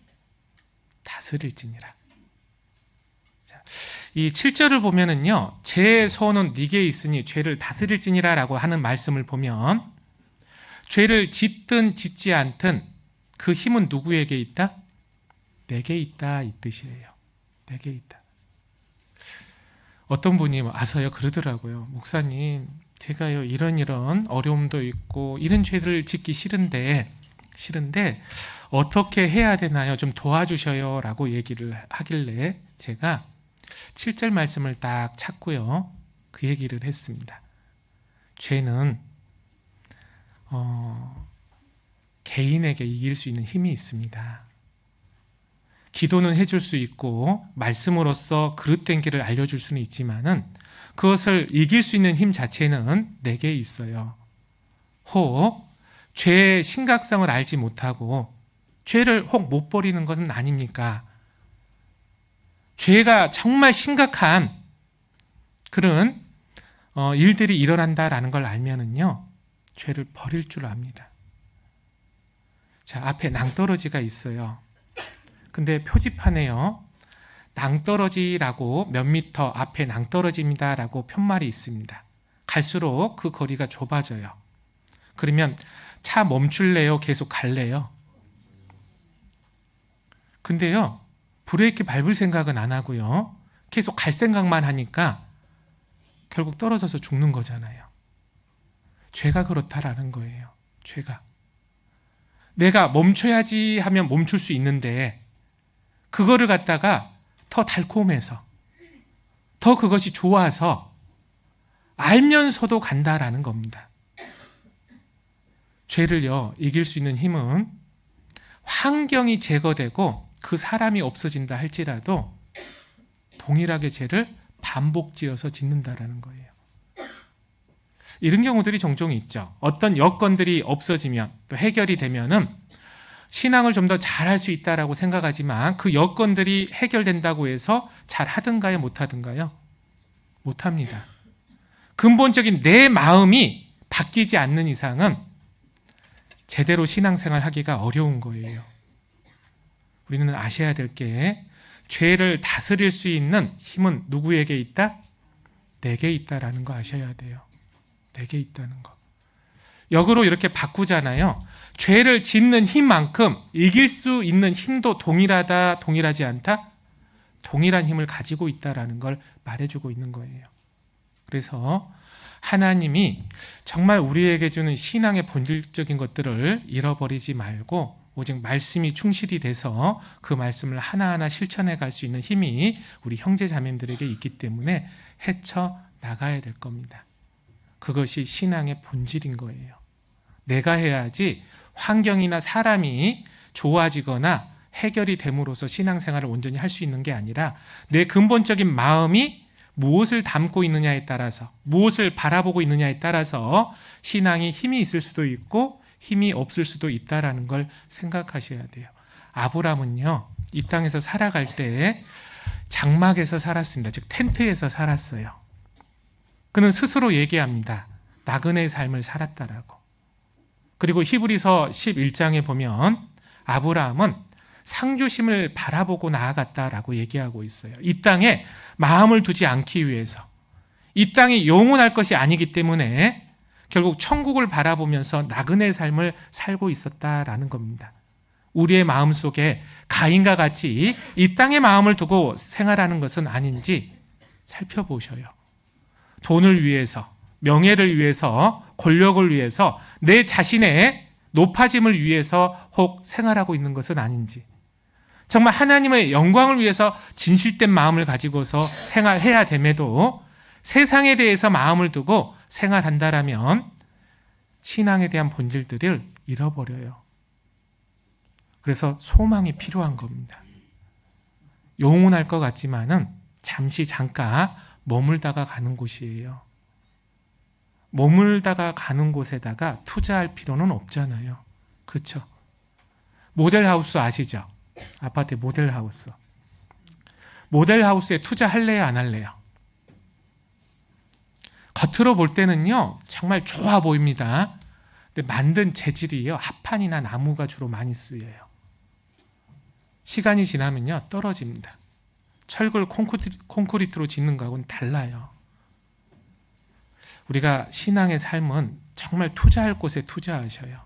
다스릴지니라. 자, 이 7절을 보면은요, 제 손은 네게 있으니 죄를 다스릴지니라 라고 하는 말씀을 보면 죄를 짓든 짓지 않든 그 힘은 누구에게 있다? 내게 있다, 이 뜻이에요. 내게 있다. 어떤 분이 와서요 그러더라고요. 목사님, 제가요 이런 어려움도 있고 이런 죄를 짓기 싫은데 어떻게 해야 되나요? 좀 도와주셔요 라고 얘기를 하길래 제가 7절 말씀을 딱 찾고요, 그 얘기를 했습니다. 죄는 개인에게 이길 수 있는 힘이 있습니다. 기도는 해줄 수 있고 말씀으로써 그릇된 길을 알려줄 수는 있지만은 그것을 이길 수 있는 힘 자체는 내게 있어요. 혹 죄의 심각성을 알지 못하고 죄를 혹 못 버리는 것은 아닙니까? 죄가 정말 심각한 그런 일들이 일어난다라는 걸 알면은요, 죄를 버릴 줄 압니다. 자, 앞에 낭떠러지가 있어요. 근데 표지판에요, 낭떠러지라고 몇 미터 앞에 낭떠러지입니다라고 편말이 있습니다. 갈수록 그 거리가 좁아져요. 그러면 차 멈출래요? 계속 갈래요? 근데요, 브레이크 밟을 생각은 안 하고요, 계속 갈 생각만 하니까 결국 떨어져서 죽는 거잖아요. 죄가 그렇다라는 거예요. 죄가. 내가 멈춰야지 하면 멈출 수 있는데 그거를 갖다가 더 달콤해서 더 그것이 좋아서 알면서도 간다라는 겁니다. 죄를요, 이길 수 있는 힘은 환경이 제거되고 그 사람이 없어진다 할지라도 동일하게 죄를 반복지어서 짓는다라는 거예요. 이런 경우들이 종종 있죠. 어떤 여건들이 없어지면 또 해결이 되면은 신앙을 좀 더 잘할 수 있다라고 생각하지만 그 여건들이 해결된다고 해서 잘 하든가요, 못 하든가요? 못 합니다. 근본적인 내 마음이 바뀌지 않는 이상은 제대로 신앙생활 하기가 어려운 거예요. 우리는 아셔야 될 게 죄를 다스릴 수 있는 힘은 누구에게 있다? 내게 있다라는 거 아셔야 돼요. 내게 있다는 거. 역으로 이렇게 바꾸잖아요. 죄를 짓는 힘만큼 이길 수 있는 힘도 동일하다, 동일하지 않다? 동일한 힘을 가지고 있다라는 걸 말해주고 있는 거예요. 그래서 하나님이 정말 우리에게 주는 신앙의 본질적인 것들을 잃어버리지 말고 오직 말씀이 충실히 돼서 그 말씀을 하나하나 실천해 갈 수 있는 힘이 우리 형제 자매들에게 있기 때문에 헤쳐 나가야 될 겁니다. 그것이 신앙의 본질인 거예요. 내가 해야지 환경이나 사람이 좋아지거나 해결이 됨으로써 신앙생활을 온전히 할 수 있는 게 아니라 내 근본적인 마음이 무엇을 담고 있느냐에 따라서, 무엇을 바라보고 있느냐에 따라서 신앙이 힘이 있을 수도 있고 힘이 없을 수도 있다라는 걸 생각하셔야 돼요. 아브라함은요, 이 땅에서 살아갈 때 장막에서 살았습니다. 즉 텐트에서 살았어요. 그는 스스로 얘기합니다. 나그네의 삶을 살았다라고. 그리고 히브리서 11장에 보면 아브라함은 상주심을 바라보고 나아갔다라고 얘기하고 있어요. 이 땅에 마음을 두지 않기 위해서, 이 땅이 영원할 것이 아니기 때문에 결국 천국을 바라보면서 나그네의 삶을 살고 있었다라는 겁니다. 우리의 마음속에 가인과 같이 이 땅의 마음을 두고 생활하는 것은 아닌지 살펴보셔요. 돈을 위해서, 명예를 위해서, 권력을 위해서, 내 자신의 높아짐을 위해서 혹 생활하고 있는 것은 아닌지, 정말 하나님의 영광을 위해서 진실된 마음을 가지고서 생활해야 됨에도 세상에 대해서 마음을 두고 생활한다라면 신앙에 대한 본질들을 잃어버려요. 그래서 소망이 필요한 겁니다. 영원할 것 같지만은 잠시 잠깐 머물다가 가는 곳이에요. 머물다가 가는 곳에다가 투자할 필요는 없잖아요. 그렇죠? 모델하우스 아시죠? 아파트 모델하우스. 모델하우스에 투자할래요, 안 할래요? 겉으로 볼 때는요, 정말 좋아 보입니다. 근데 만든 재질이요, 합판이나 나무가 주로 많이 쓰여요. 시간이 지나면요, 떨어집니다. 철골 콘크리트로 짓는 거하고는 달라요. 우리가 신앙의 삶은 정말 투자할 곳에 투자하셔요.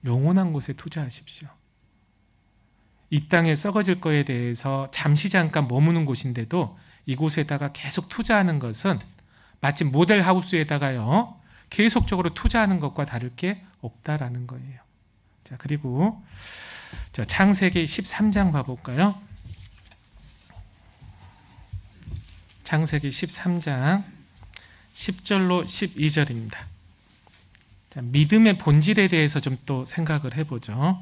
영원한 곳에 투자하십시오. 이 땅에 썩어질 거에 대해서 잠시 잠깐 머무는 곳인데도 이곳에다가 계속 투자하는 것은 마치 모델하우스에다가요, 계속적으로 투자하는 것과 다를 게 없다라는 거예요. 자, 그리고 창세기 13장 봐볼까요? 창세기 13장 10절로 12절입니다. 자, 믿음의 본질에 대해서 좀 또 생각을 해보죠.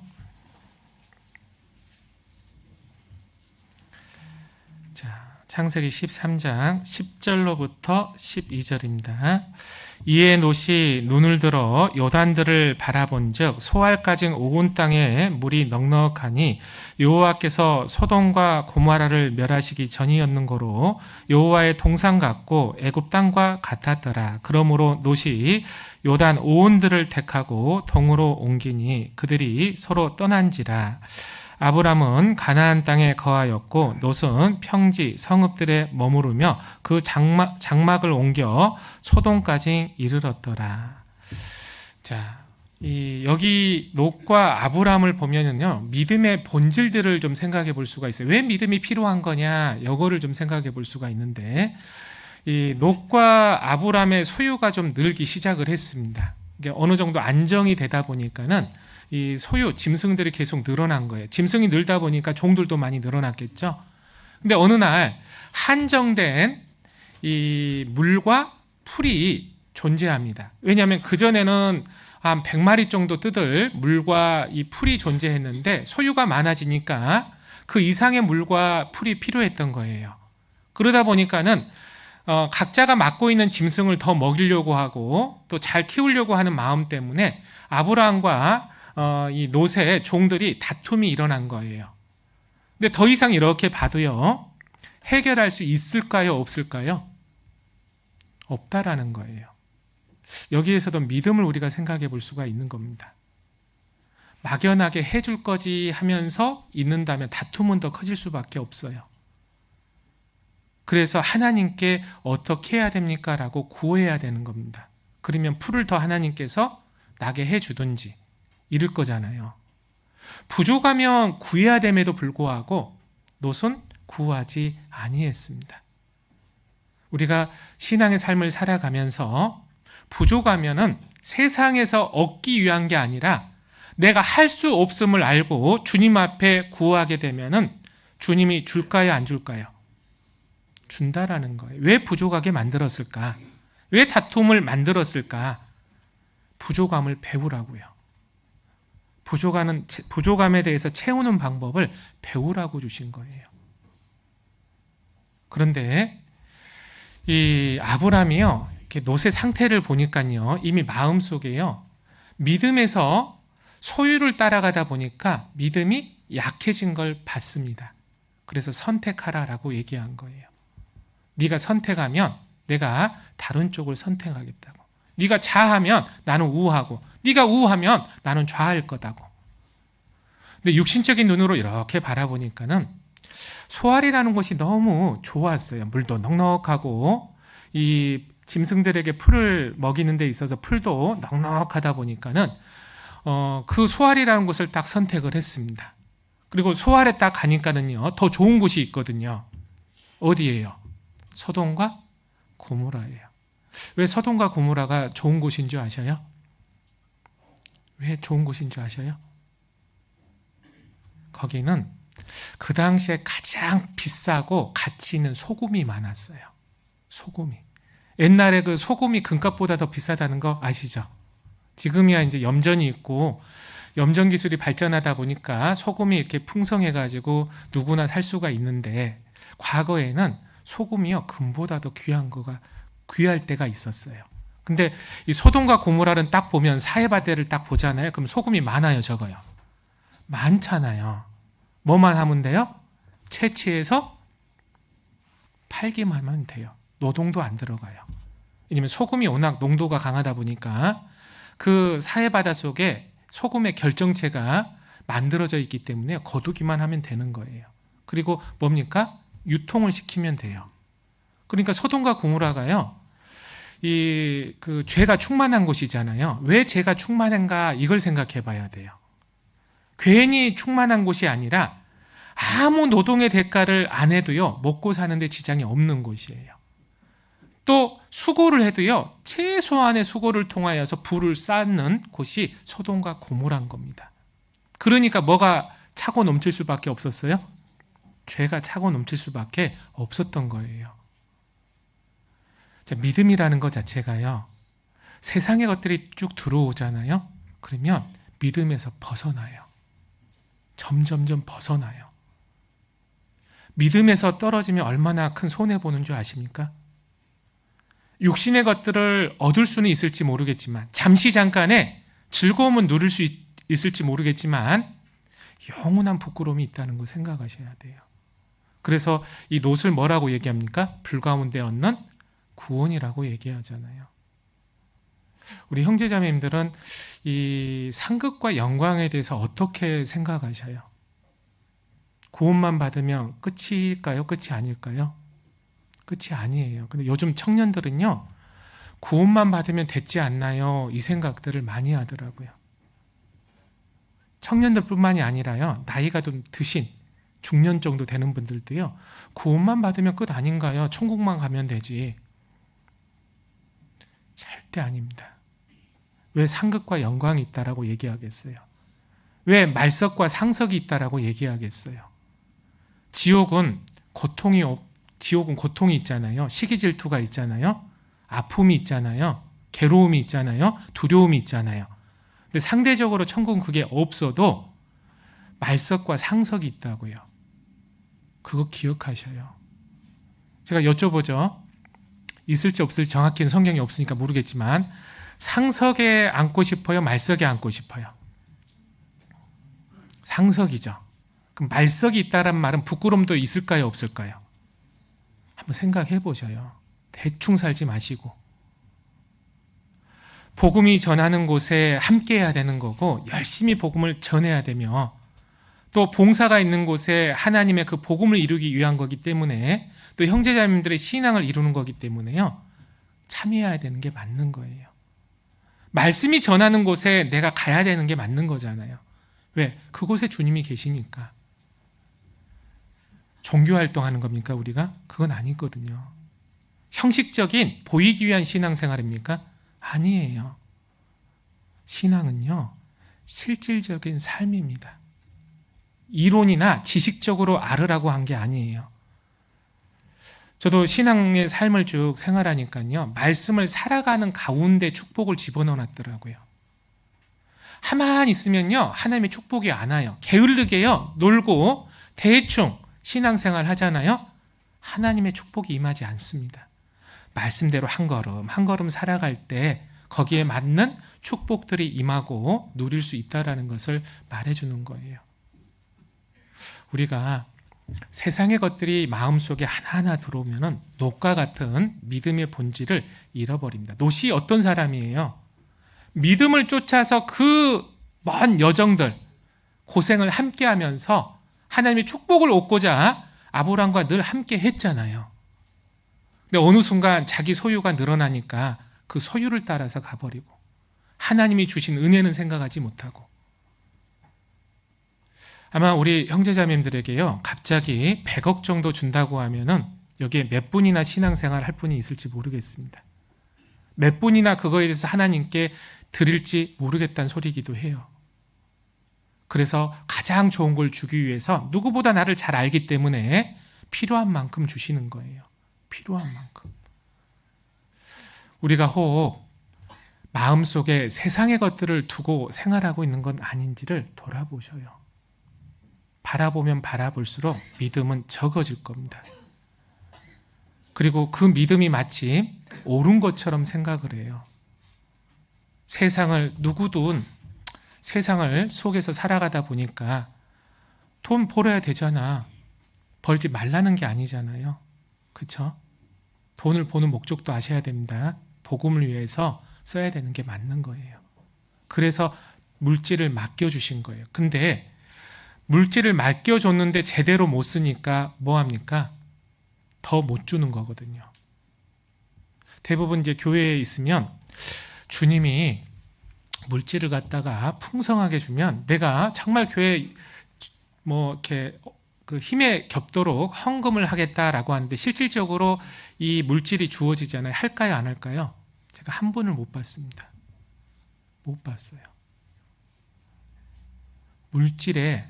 자, 창세기 13장 10절로부터 12절입니다. 이에 롯이 눈을 들어 요단들을 바라본즉 소알까진 오군 땅에 물이 넉넉하니 여호와께서 소돔과 고모라를 멸하시기 전이었는고로 여호와의 동산 같고 애굽 땅과 같았더라. 그러므로 롯이 요단 오온들을 택하고 동으로 옮기니 그들이 서로 떠난지라. 아브람은 가나안 땅에 거하였고 롯은 평지 성읍들에 머무르며 그 장막을 옮겨 소돔까지 이르렀더라. 자, 여기 롯과 아브람을 보면은요, 믿음의 본질들을 좀 생각해 볼 수가 있어요. 왜 믿음이 필요한 거냐, 이거를 좀 생각해 볼 수가 있는데, 이 롯과 아브람의 소유가 좀 늘기 시작을 했습니다. 이게 어느 정도 안정이 되다 보니까는 이 소유, 짐승들이 계속 늘어난 거예요. 짐승이 늘다 보니까 종들도 많이 늘어났겠죠. 근데 어느 날 한정된 이 물과 풀이 존재합니다. 왜냐하면 그전에는 한 100마리 정도 뜯을 물과 이 풀이 존재했는데 소유가 많아지니까 그 이상의 물과 풀이 필요했던 거예요. 그러다 보니까는 각자가 맡고 있는 짐승을 더 먹이려고 하고 또 잘 키우려고 하는 마음 때문에 아브라함과 이 롯의 종들이 다툼이 일어난 거예요. 근데 더 이상 이렇게 봐도요, 해결할 수 있을까요? 없을까요? 없다라는 거예요. 여기에서도 믿음을 우리가 생각해 볼 수가 있는 겁니다. 막연하게 해줄 거지 하면서 있는다면 다툼은 더 커질 수밖에 없어요. 그래서 하나님께 어떻게 해야 됩니까? 라고 구해야 되는 겁니다. 그러면 풀을 더 하나님께서 나게 해주든지 이럴 거잖아요. 부족하면 구해야 됨에도 불구하고 롯은 구하지 아니했습니다. 우리가 신앙의 삶을 살아가면서 부족하면은 세상에서 얻기 위한 게 아니라 내가 할 수 없음을 알고 주님 앞에 구하게 되면은 주님이 줄까요, 안 줄까요? 준다라는 거예요. 왜 부족하게 만들었을까? 왜 다툼을 만들었을까? 부족함을 배우라고요. 부족함에 대해서 채우는 방법을 배우라고 주신 거예요. 그런데 이 아브라함이요, 이렇게 롯의 상태를 보니까요, 이미 마음속에요, 믿음에서 소유를 따라가다 보니까 믿음이 약해진 걸 봤습니다. 그래서 선택하라라고 얘기한 거예요. 네가 선택하면 내가 다른 쪽을 선택하겠다고. 네가 좌하면 나는 우하고, 네가 우하면 나는 좌할 거다고. 근데 육신적인 눈으로 이렇게 바라보니까는 소알이라는 곳이 너무 좋았어요. 물도 넉넉하고 이 짐승들에게 풀을 먹이는 데 있어서 풀도 넉넉하다 보니까는 그 소알이라는 곳을 딱 선택을 했습니다. 그리고 소알에 딱 가니까는요, 더 좋은 곳이 있거든요. 어디예요? 소돔과 고모라예요. 왜 소돔과 고모라가 좋은 곳인 줄 아셔요? 왜 좋은 곳인 줄 아셔요? 거기는 그 당시에 가장 비싸고 가치 있는 소금이 많았어요. 소금이. 옛날에 그 소금이 금값보다 더 비싸다는 거 아시죠? 지금이야 이제 염전이 있고 염전 기술이 발전하다 보니까 소금이 이렇게 풍성해가지고 누구나 살 수가 있는데, 과거에는 소금이요, 금보다 더 귀할 때가 있었어요. 근데 이 소돔과 고모라는 딱 보면 사해바대를 딱 보잖아요. 그럼 소금이 많아요, 적어요? 많잖아요. 뭐만 하면 돼요? 채취해서 팔기만 하면 돼요. 노동도 안 들어가요. 왜냐면 소금이 워낙 농도가 강하다 보니까 그 사해바다 속에 소금의 결정체가 만들어져 있기 때문에 거두기만 하면 되는 거예요. 그리고 뭡니까? 유통을 시키면 돼요. 그러니까 소돔과 고모라가요, 그 죄가 충만한 곳이잖아요. 왜 죄가 충만한가, 이걸 생각해 봐야 돼요. 괜히 충만한 곳이 아니라 아무 노동의 대가를 안 해도요, 먹고 사는데 지장이 없는 곳이에요. 또 수고를 해도요, 최소한의 수고를 통하여서 부를 쌓는 곳이 소돔과 고모라인 겁니다. 그러니까 뭐가 차고 넘칠 수밖에 없었어요? 죄가 차고 넘칠 수밖에 없었던 거예요. 자, 믿음이라는 것 자체가요, 세상의 것들이 쭉 들어오잖아요. 그러면 믿음에서 벗어나요. 점점점 벗어나요. 믿음에서 떨어지면 얼마나 큰 손해보는 줄 아십니까? 육신의 것들을 얻을 수는 있을지 모르겠지만, 잠시 잠깐의 즐거움은 누릴 수 있을지 모르겠지만 영원한 부끄러움이 있다는 거 생각하셔야 돼요. 그래서 이 롯을 뭐라고 얘기합니까? 불 가운데 얻는 구원이라고 얘기하잖아요. 우리 형제자매님들은 이 상급과 영광에 대해서 어떻게 생각하셔요? 구원만 받으면 끝일까요? 끝이 아닐까요? 끝이 아니에요. 근데 요즘 청년들은요, 구원만 받으면 됐지 않나요? 이 생각들을 많이 하더라고요. 청년들뿐만이 아니라요, 나이가 좀 드신 중년 정도 되는 분들도요, 구원만 받으면 끝 아닌가요? 천국만 가면 되지. 절대 아닙니다. 왜 상급과 영광이 있다라고 얘기하겠어요? 왜 말석과 상석이 있다라고 얘기하겠어요? 지옥은 고통이 있잖아요. 시기 질투가 있잖아요. 아픔이 있잖아요. 괴로움이 있잖아요. 두려움이 있잖아요. 근데 상대적으로 천국은 그게 없어도 말석과 상석이 있다고요. 그거 기억하셔요. 제가 여쭤보죠. 있을지 없을지 정확히는 성경이 없으니까 모르겠지만 상석에 앉고 싶어요? 말석에 앉고 싶어요? 상석이죠. 그럼 말석이 있다란 말은 부끄럼도 있을까요? 없을까요? 한번 생각해 보셔요. 대충 살지 마시고. 복음이 전하는 곳에 함께 해야 되는 거고 열심히 복음을 전해야 되며 또 봉사가 있는 곳에 하나님의 그 복음을 이루기 위한 거기 때문에 또 형제자매님들의 신앙을 이루는 거기 때문에요. 참여해야 되는 게 맞는 거예요. 말씀이 전하는 곳에 내가 가야 되는 게 맞는 거잖아요. 왜? 그곳에 주님이 계시니까. 종교활동하는 겁니까 우리가? 그건 아니거든요. 형식적인 보이기 위한 신앙생활입니까? 아니에요. 신앙은요 실질적인 삶입니다. 이론이나 지식적으로 알으라고 한 게 아니에요. 저도 신앙의 삶을 쭉 생활하니까요 말씀을 살아가는 가운데 축복을 집어넣어놨더라고요. 하만 있으면요 하나님의 축복이 안 와요. 게으르게요 놀고 대충 신앙생활 하잖아요. 하나님의 축복이 임하지 않습니다. 말씀대로 한 걸음 한 걸음 살아갈 때 거기에 맞는 축복들이 임하고 누릴 수 있다는 것을 말해주는 거예요. 우리가 세상의 것들이 마음속에 하나하나 들어오면 놋과 같은 믿음의 본질을 잃어버립니다. 놋이 어떤 사람이에요? 믿음을 쫓아서 그 먼 여정들 고생을 함께 하면서 하나님의 축복을 얻고자 아브라함과 늘 함께 했잖아요. 근데 어느 순간 자기 소유가 늘어나니까 그 소유를 따라서 가버리고 하나님이 주신 은혜는 생각하지 못하고 아마 우리 형제자매님들에게요 갑자기 100억 정도 준다고 하면은 여기에 몇 분이나 신앙생활 할 분이 있을지 모르겠습니다. 몇 분이나 그거에 대해서 하나님께 드릴지 모르겠다는 소리이기도 해요. 그래서 가장 좋은 걸 주기 위해서 누구보다 나를 잘 알기 때문에 필요한 만큼 주시는 거예요. 필요한 만큼. 우리가 혹 마음속에 세상의 것들을 두고 생활하고 있는 건 아닌지를 돌아보셔요. 바라보면 바라볼수록 믿음은 적어질 겁니다. 그리고 그 믿음이 마치 옳은 것처럼 생각을 해요. 세상을 누구든 세상을 속에서 살아가다 보니까 돈 벌어야 되잖아. 벌지 말라는 게 아니잖아요. 그렇죠? 돈을 버는 목적도 아셔야 됩니다. 복음을 위해서 써야 되는 게 맞는 거예요. 그래서 물질을 맡겨주신 거예요. 근데 물질을 맡겨줬는데 제대로 못 쓰니까 뭐 합니까? 더 못 주는 거거든요. 대부분 이제 교회에 있으면 주님이 물질을 갖다가 풍성하게 주면 내가 정말 교회 뭐 이렇게 그 힘에 겹도록 헌금을 하겠다라고 하는데 실질적으로 이 물질이 주어지잖아요. 할까요? 안 할까요? 제가 한 분을 못 봤습니다. 못 봤어요. 물질의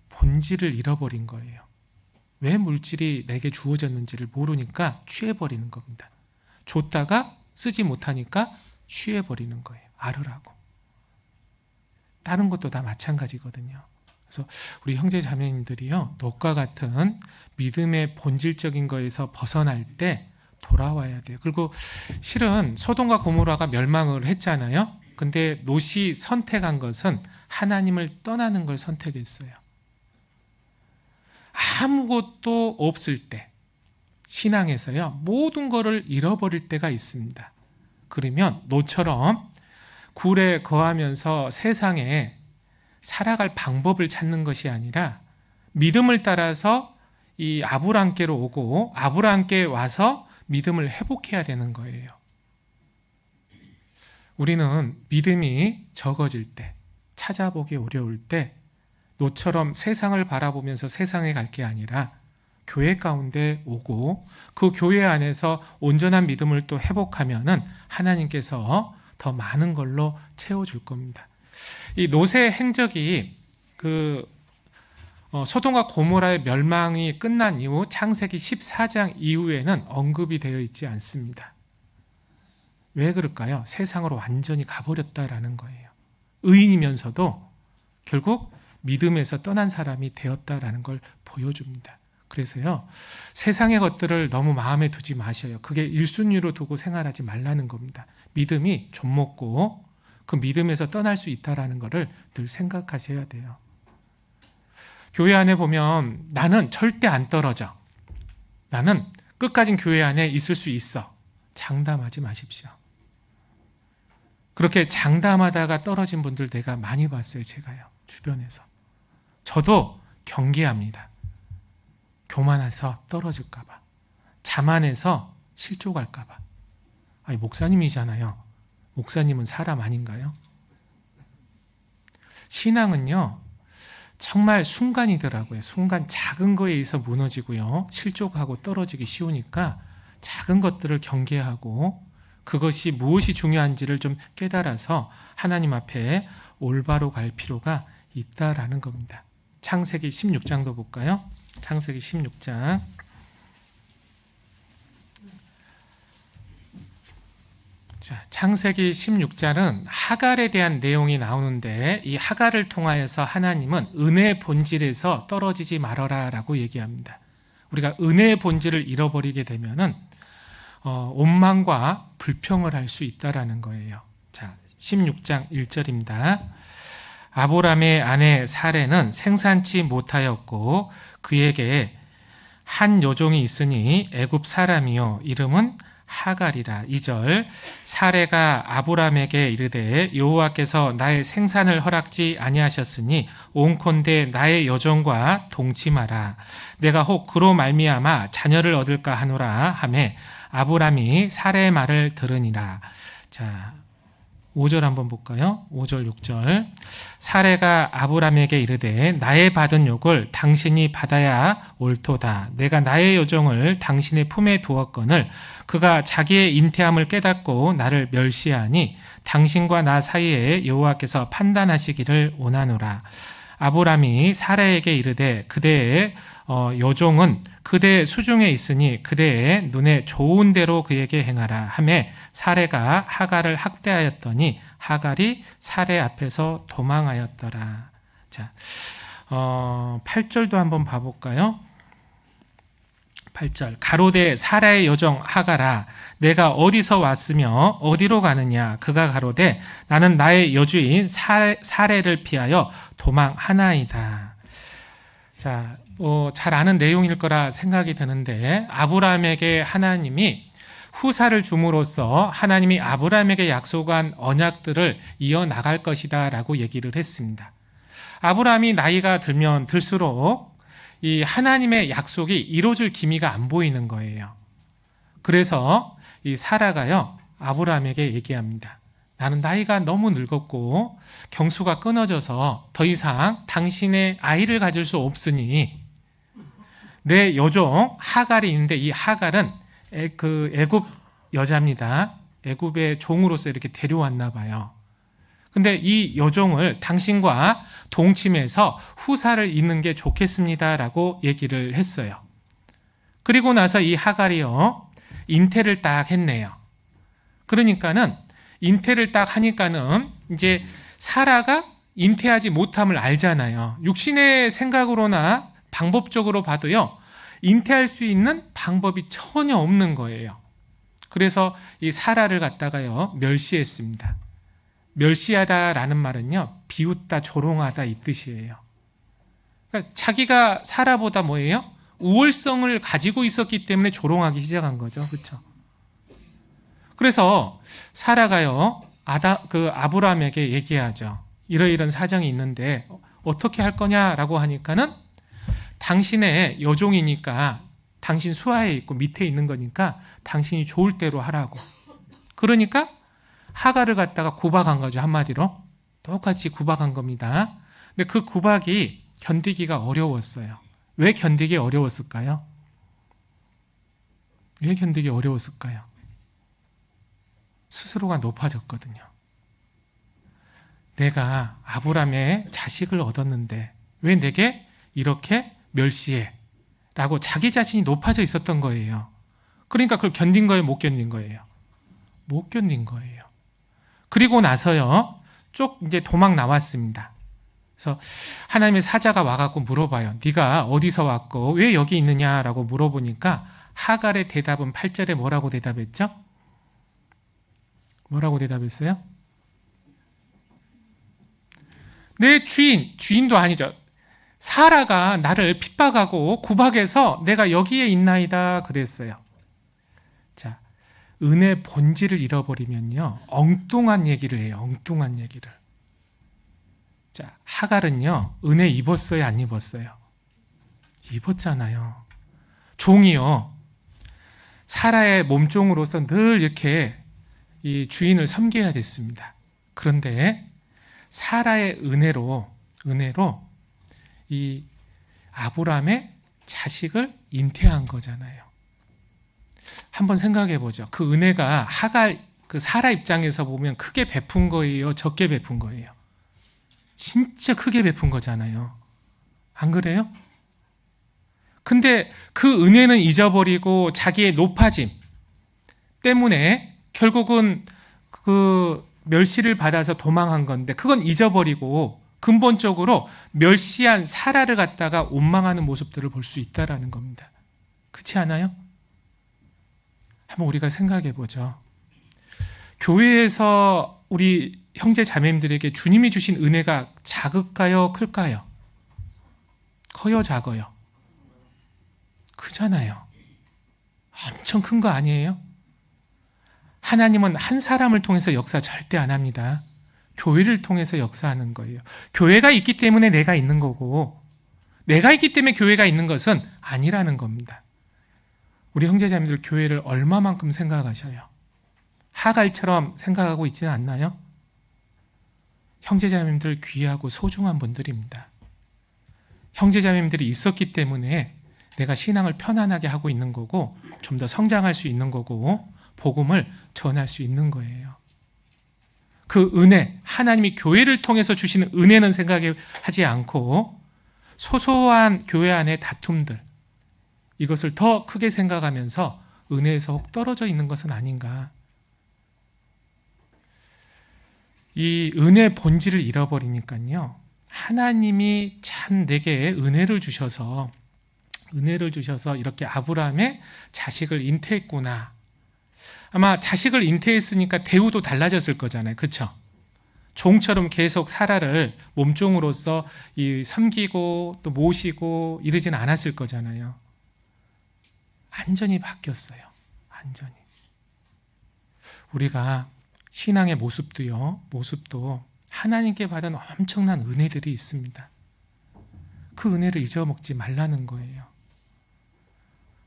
본질을 잃어버린 거예요. 왜 물질이 내게 주어졌는지를 모르니까 취해버리는 겁니다. 줬다가 쓰지 못하니까 취해버리는 거예요. 알으라고. 다른 것도 다 마찬가지거든요. 그래서 우리 형제 자매님들이요 놋과 같은 믿음의 본질적인 거에서 벗어날 때 돌아와야 돼요. 그리고 실은 소돔과 고모라가 멸망을 했잖아요. 근데 놋이 선택한 것은 하나님을 떠나는 걸 선택했어요. 아무것도 없을 때 신앙에서요 모든 것을 잃어버릴 때가 있습니다. 그러면 놋처럼 굴에 거하면서 세상에 살아갈 방법을 찾는 것이 아니라 믿음을 따라서 이 아브라함께로 오고 아브라함께 와서 믿음을 회복해야 되는 거예요. 우리는 믿음이 적어질 때, 찾아보기 어려울 때 놋처럼 세상을 바라보면서 세상에 갈 게 아니라 교회 가운데 오고 그 교회 안에서 온전한 믿음을 또 회복하면은 하나님께서 더 많은 걸로 채워줄 겁니다. 이 롯의 행적이 소돔과 고모라의 멸망이 끝난 이후 창세기 14장 이후에는 언급이 되어 있지 않습니다. 왜 그럴까요? 세상으로 완전히 가버렸다라는 거예요. 의인이면서도 결국 믿음에서 떠난 사람이 되었다라는 걸 보여줍니다. 그래서요, 세상의 것들을 너무 마음에 두지 마셔요. 그게 1순위로 두고 생활하지 말라는 겁니다. 믿음이 좀 먹고 그 믿음에서 떠날 수 있다는 것을 늘 생각하셔야 돼요. 교회 안에 보면 나는 절대 안 떨어져. 나는 끝까지 교회 안에 있을 수 있어. 장담하지 마십시오. 그렇게 장담하다가 떨어진 분들 내가 많이 봤어요. 제가요. 주변에서. 저도 경계합니다. 교만해서 떨어질까 봐. 자만해서 실족할까 봐. 아니, 목사님이잖아요. 목사님은 사람 아닌가요? 신앙은요, 정말 순간이더라고요. 순간 작은 거에 의해서 무너지고요. 실족하고 떨어지기 쉬우니까 작은 것들을 경계하고 그것이 무엇이 중요한지를 좀 깨달아서 하나님 앞에 올바로 갈 필요가 있다라는 겁니다. 창세기 16장도 볼까요? 창세기 16장. 자, 창세기 16장은 하갈에 대한 내용이 나오는데 이 하갈을 통하여서 하나님은 은혜의 본질에서 떨어지지 말아라 라고 얘기합니다. 우리가 은혜의 본질을 잃어버리게 되면은 원망과 불평을 할 수 있다라는 거예요. 자, 16장 1절입니다. 아브람의 아내 사레는 생산치 못하였고 그에게 한 여종이 있으니 애굽 사람이요 이름은 하갈이라. 2절 사레가 아브람에게 이르되 여호와께서 나의 생산을 허락지 아니하셨으니 온컨대 나의 여종과 동침하라. 내가 혹 그로 말미암아 자녀를 얻을까 하노라 하매 아브람이 사레의 말을 들으니라. 자, 5절 한번 볼까요? 5절 6절 사레가 아브람에게 이르되 나의 받은 욕을 당신이 받아야 옳도다. 내가 나의 여종을 당신의 품에 두었거늘 그가 자기의 인태함을 깨닫고 나를 멸시하니 당신과 나 사이에 여호와께서 판단하시기를 원하노라. 아브람이 사레에게 이르되 그대의 여종은 그대의 수중에 있으니 그대의 눈에 좋은 대로 그에게 행하라 하매 사레가 하갈을 학대하였더니 하갈이 사레 앞에서 도망하였더라. 자, 8절도 한번 봐볼까요? 8절 가로되 사라의 여종 하갈아 내가 어디서 왔으며 어디로 가느냐. 그가 가로되 나는 나의 여주인 사레를 피하여 도망하나이다. 자, 잘 아는 내용일 거라 생각이 드는데 아브라함에게 하나님이 후사를 줌으로써 하나님이 아브라함에게 약속한 언약들을 이어나갈 것이다 라고 얘기를 했습니다. 아브라함이 나이가 들면 들수록 이 하나님의 약속이 이루어질 기미가 안 보이는 거예요. 그래서 이 사라가요 아브라함에게 얘기합니다. 나는 나이가 너무 늙었고 경수가 끊어져서 더 이상 당신의 아이를 가질 수 없으니 내 여종 하갈이 있는데 이 하갈은 그 애굽 여자입니다. 애굽의 종으로서 이렇게 데려왔나 봐요. 근데 이 여종을 당신과 동침해서 후사를 잇는 게 좋겠습니다라고 얘기를 했어요. 그리고 나서 이 하갈이요 잉태를 딱 했네요. 그러니까는 잉태를 딱 하니까는 이제 사라가 잉태하지 못함을 알잖아요. 육신의 생각으로나 방법적으로 봐도요 잉태할 수 있는 방법이 전혀 없는 거예요. 그래서 이 사라를 갖다가요 멸시했습니다. 멸시하다라는 말은요 비웃다 조롱하다 이 뜻이에요. 그러니까 자기가 사라보다 뭐예요? 우월성을 가지고 있었기 때문에 조롱하기 시작한 거죠. 그렇죠? 그래서 사라가요 아브라함에게 얘기하죠. 이러이런 사정이 있는데 어떻게 할 거냐라고 하니까는 당신의 여종이니까 당신 수하에 있고 밑에 있는 거니까 당신이 좋을 대로 하라고. 그러니까 하갈을 갖다가 구박한 거죠. 한마디로 똑같이 구박한 겁니다. 근데 그 구박이 견디기가 어려웠어요. 왜 견디기 어려웠을까요? 왜 견디기 어려웠을까요? 스스로가 높아졌거든요. 내가 아브람의 자식을 얻었는데 왜 내게 이렇게 멸시해? 라고 자기 자신이 높아져 있었던 거예요. 그러니까 그걸 견딘 거예요? 못 견딘 거예요? 못 견딘 거예요. 그리고 나서요 쭉 이제 도망 나왔습니다. 그래서 하나님의 사자가 와갖고 물어봐요. 네가 어디서 왔고 왜 여기 있느냐라고 물어보니까 하갈의 대답은 8절에 뭐라고 대답했죠? 뭐라고 대답했어요? 내 주인도 아니죠. 사라가 나를 핍박하고 구박해서 내가 여기에 있나이다 그랬어요. 자, 은혜 본질을 잃어버리면요, 엉뚱한 얘기를 해요. 엉뚱한 얘기를. 자, 하갈은요, 은혜 입었어요, 안 입었어요? 입었잖아요. 종이요, 사라의 몸종으로서 늘 이렇게 이 주인을 섬겨야 됐습니다. 그런데 사라의 은혜로 이 아브라함의 자식을 잉태한 거잖아요. 한번 생각해 보죠. 그 은혜가 하갈, 그 사라 입장에서 보면 크게 베푼 거예요, 적게 베푼 거예요? 진짜 크게 베푼 거잖아요. 안 그래요? 근데 그 은혜는 잊어버리고 자기의 높아짐 때문에 결국은 그 멸시를 받아서 도망한 건데, 그건 잊어버리고 근본적으로 멸시한 사라를 갖다가 원망하는 모습들을 볼 수 있다라는 겁니다. 그렇지 않아요? 한번 우리가 생각해 보죠. 교회에서 우리 형제 자매님들에게 주님이 주신 은혜가 작을까요? 클까요? 커요? 작아요? 크잖아요. 엄청 큰 거 아니에요? 하나님은 한 사람을 통해서 역사 절대 안 합니다. 교회를 통해서 역사하는 거예요. 교회가 있기 때문에 내가 있는 거고, 내가 있기 때문에 교회가 있는 것은 아니라는 겁니다. 우리 형제자매들 교회를 얼마만큼 생각하셔요? 하갈처럼 생각하고 있지는 않나요? 형제자매들 귀하고 소중한 분들입니다. 형제자매들이 있었기 때문에 내가 신앙을 편안하게 하고 있는 거고, 좀 더 성장할 수 있는 거고, 복음을 전할 수 있는 거예요. 그 은혜, 하나님이 교회를 통해서 주시는 은혜는 생각하지 않고 소소한 교회 안의 다툼들, 이것을 더 크게 생각하면서 은혜에서 혹 떨어져 있는 것은 아닌가. 이 은혜 본질을 잃어버리니까요, 하나님이 참 내게 은혜를 주셔서 이렇게 아브라함의 자식을 잉태했구나. 아마 자식을 잉태했으니까 대우도 달라졌을 거잖아요. 그렇죠? 종처럼 계속 사라를 몸종으로서 섬기고 또 모시고 이러지는 않았을 거잖아요. 완전히 바뀌었어요. 완전히. 우리가 신앙의 모습도 하나님께 받은 엄청난 은혜들이 있습니다. 그 은혜를 잊어먹지 말라는 거예요.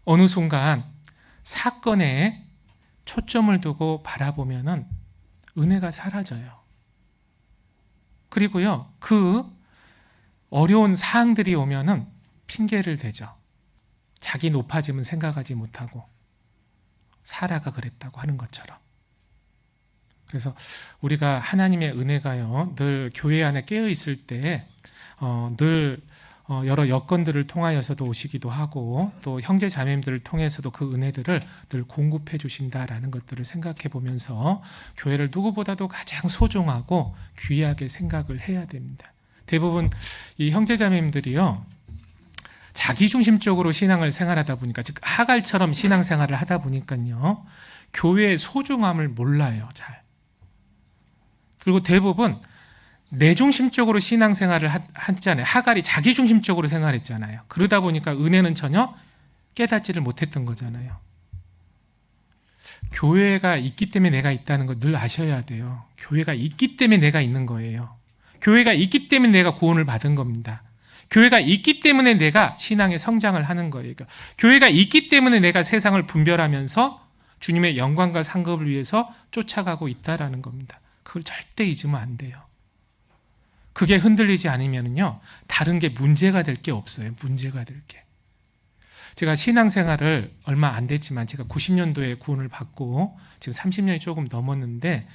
어느 순간 사건에 초점을 두고 바라보면은 은혜가 사라져요. 그리고요, 그 어려운 사항들이 오면은 핑계를 대죠. 자기 높아짐은 생각하지 못하고, 사라가 그랬다고 하는 것처럼. 그래서 우리가 하나님의 은혜가요, 늘 교회 안에 깨어 있을 때 늘 여러 여건들을 통하여서도 오시기도 하고, 또 형제 자매님들을 통해서도 그 은혜들을 늘 공급해 주신다라는 것들을 생각해 보면서 교회를 누구보다도 가장 소중하고 귀하게 생각을 해야 됩니다. 대부분 이 형제 자매님들이요, 자기중심적으로 신앙을 생활하다 보니까, 즉 하갈처럼 신앙생활을 하다 보니까요, 교회의 소중함을 몰라요, 잘. 그리고 대부분 내중심적으로 신앙생활을 하잖아요. 하갈이 자기중심적으로 생활했잖아요. 그러다 보니까 은혜는 전혀 깨닫지를 못했던 거잖아요. 교회가 있기 때문에 내가 있다는 거 늘 아셔야 돼요. 교회가 있기 때문에 내가 있는 거예요. 교회가 있기 때문에 내가 구원을 받은 겁니다. 교회가 있기 때문에 내가 신앙의 성장을 하는 거예요. 교회가 있기 때문에 내가 세상을 분별하면서 주님의 영광과 상급을 위해서 쫓아가고 있다라는 겁니다. 그걸 절대 잊으면 안 돼요. 그게 흔들리지 않으면요, 다른 게 문제가 될 게 없어요. 문제가 될 게. 제가 신앙생활을 얼마 안 됐지만, 제가 90년도에 구원을 받고 지금 30년이 조금 넘었는데,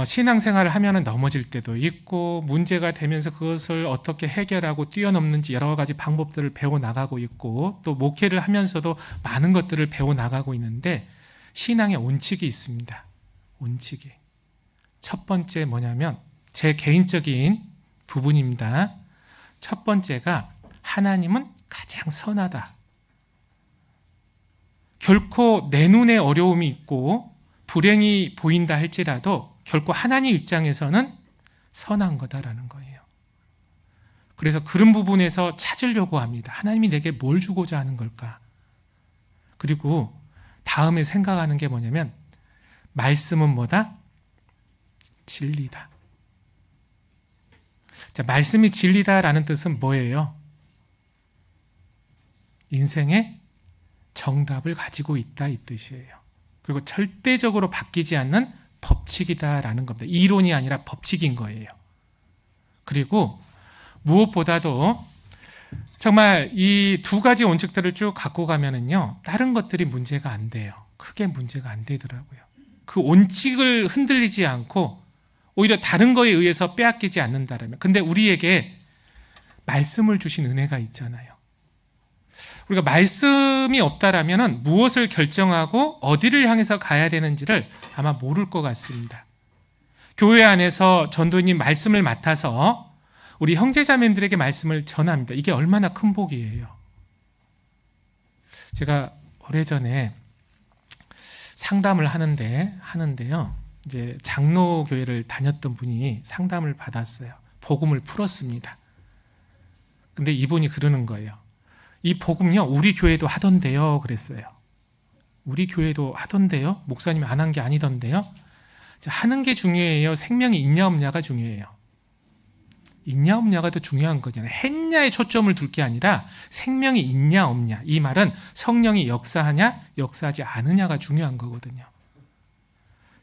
신앙생활을 하면은 넘어질 때도 있고, 문제가 되면서 그것을 어떻게 해결하고 뛰어넘는지 여러 가지 방법들을 배워 나가고 있고, 또 목회를 하면서도 많은 것들을 배워 나가고 있는데, 신앙의 원칙이 있습니다. 원칙이. 첫 번째 뭐냐면, 제 개인적인 부분입니다. 첫 번째가 하나님은 가장 선하다. 결코 내 눈에 어려움이 있고 불행이 보인다 할지라도 결코 하나님 입장에서는 선한 거다라는 거예요. 그래서 그런 부분에서 찾으려고 합니다. 하나님이 내게 뭘 주고자 하는 걸까? 그리고 다음에 생각하는 게 뭐냐면 말씀은 뭐다? 진리다. 자, 말씀이 진리다라는 뜻은 뭐예요? 인생의 정답을 가지고 있다 이 뜻이에요. 그리고 절대적으로 바뀌지 않는 법칙이다라는 겁니다. 이론이 아니라 법칙인 거예요. 그리고 무엇보다도 정말 이 두 가지 원칙들을 쭉 갖고 가면은요, 다른 것들이 문제가 안 돼요. 크게 문제가 안 되더라고요. 그 원칙을 흔들리지 않고 오히려 다른 거에 의해서 빼앗기지 않는다라면. 근데 우리에게 말씀을 주신 은혜가 있잖아요. 우리가 말씀이 없다라면은 무엇을 결정하고 어디를 향해서 가야 되는지를 아마 모를 것 같습니다. 교회 안에서 전도인이 말씀을 맡아서 우리 형제자매들에게 말씀을 전합니다. 이게 얼마나 큰 복이에요. 제가 오래전에 상담을 하는데요. 이제 장로교회를 다녔던 분이 상담을 받았어요. 복음을 풀었습니다. 근데 이분이 그러는 거예요. 이 복음요, 우리 교회도 하던데요. 그랬어요. 우리 교회도 하던데요? 목사님이 안 한 게 아니던데요? 하는 게 중요해요? 생명이 있냐 없냐가 중요해요. 있냐 없냐가 더 중요한 거잖아요. 했냐에 초점을 둘 게 아니라 생명이 있냐 없냐. 이 말은 성령이 역사하냐 역사하지 않으냐가 중요한 거거든요.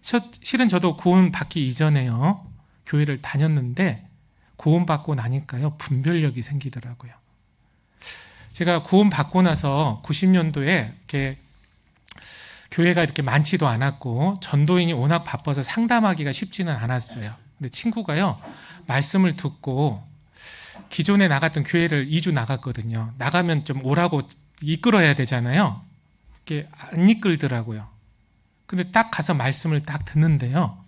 실은 저도 구원 받기 이전에요, 교회를 다녔는데 구원 받고 나니까요, 분별력이 생기더라고요. 제가 구원 받고 나서 90년도에 이렇게 교회가 이렇게 많지도 않았고 전도인이 워낙 바빠서 상담하기가 쉽지는 않았어요. 근데 친구가요, 말씀을 듣고 기존에 나갔던 교회를 2주 나갔거든요. 나가면 좀 오라고 이끌어야 되잖아요. 이게 안 이끌더라고요. 근데 딱 가서 말씀을 딱 듣는데요,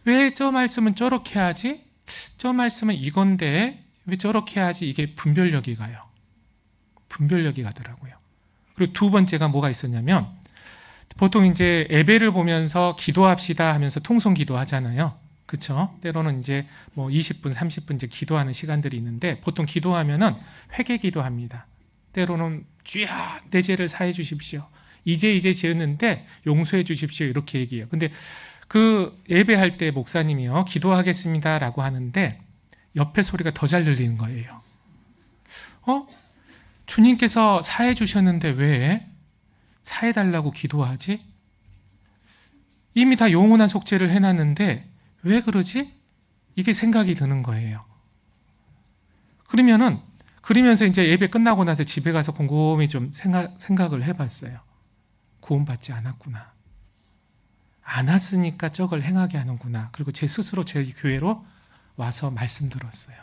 왜 저 말씀은 저렇게 하지? 저 말씀은 이건데 왜 저렇게 하지? 이게 분별력이 가요. 분별력이 가더라고요. 그리고 두 번째가 뭐가 있었냐면, 보통 이제 예배를 보면서 기도합시다 하면서 통성 기도하잖아요. 그렇죠? 때로는 이제 뭐 20분, 30분 이제 기도하는 시간들이 있는데, 보통 기도하면은 회개 기도합니다. 때로는 주여 내 죄를 사해 주십시오. 이제 지었는데 용서해 주십시오. 이렇게 얘기해요. 근데 그 예배할 때 목사님이요, 기도하겠습니다라고 하는데 옆에 소리가 더 잘 들리는 거예요. 주님께서 사해 주셨는데 왜 사해 달라고 기도하지? 이미 다 영원한 속죄를 해놨는데 왜 그러지? 이게 생각이 드는 거예요. 그러면서 이제 예배 끝나고 나서 집에 가서 곰곰이 좀 생각을 해봤어요. 구원받지 않았구나. 안 왔으니까 저걸 행하게 하는구나. 그리고 제 스스로 제 교회로 와서 말씀 들었어요.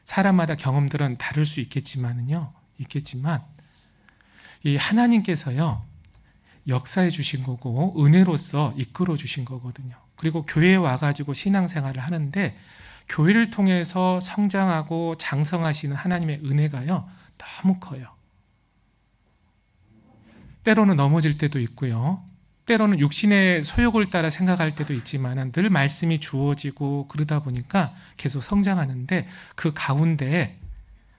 사람마다 경험들은 다를 수 있겠지만 이 하나님께서요, 역사해 주신 거고 은혜로서 이끌어 주신 거거든요. 그리고 교회에 와가지고 신앙생활을 하는데 교회를 통해서 성장하고 장성하시는 하나님의 은혜가요, 너무 커요. 때로는 넘어질 때도 있고요. 때로는 육신의 소욕을 따라 생각할 때도 있지만 늘 말씀이 주어지고 그러다 보니까 계속 성장하는데, 그 가운데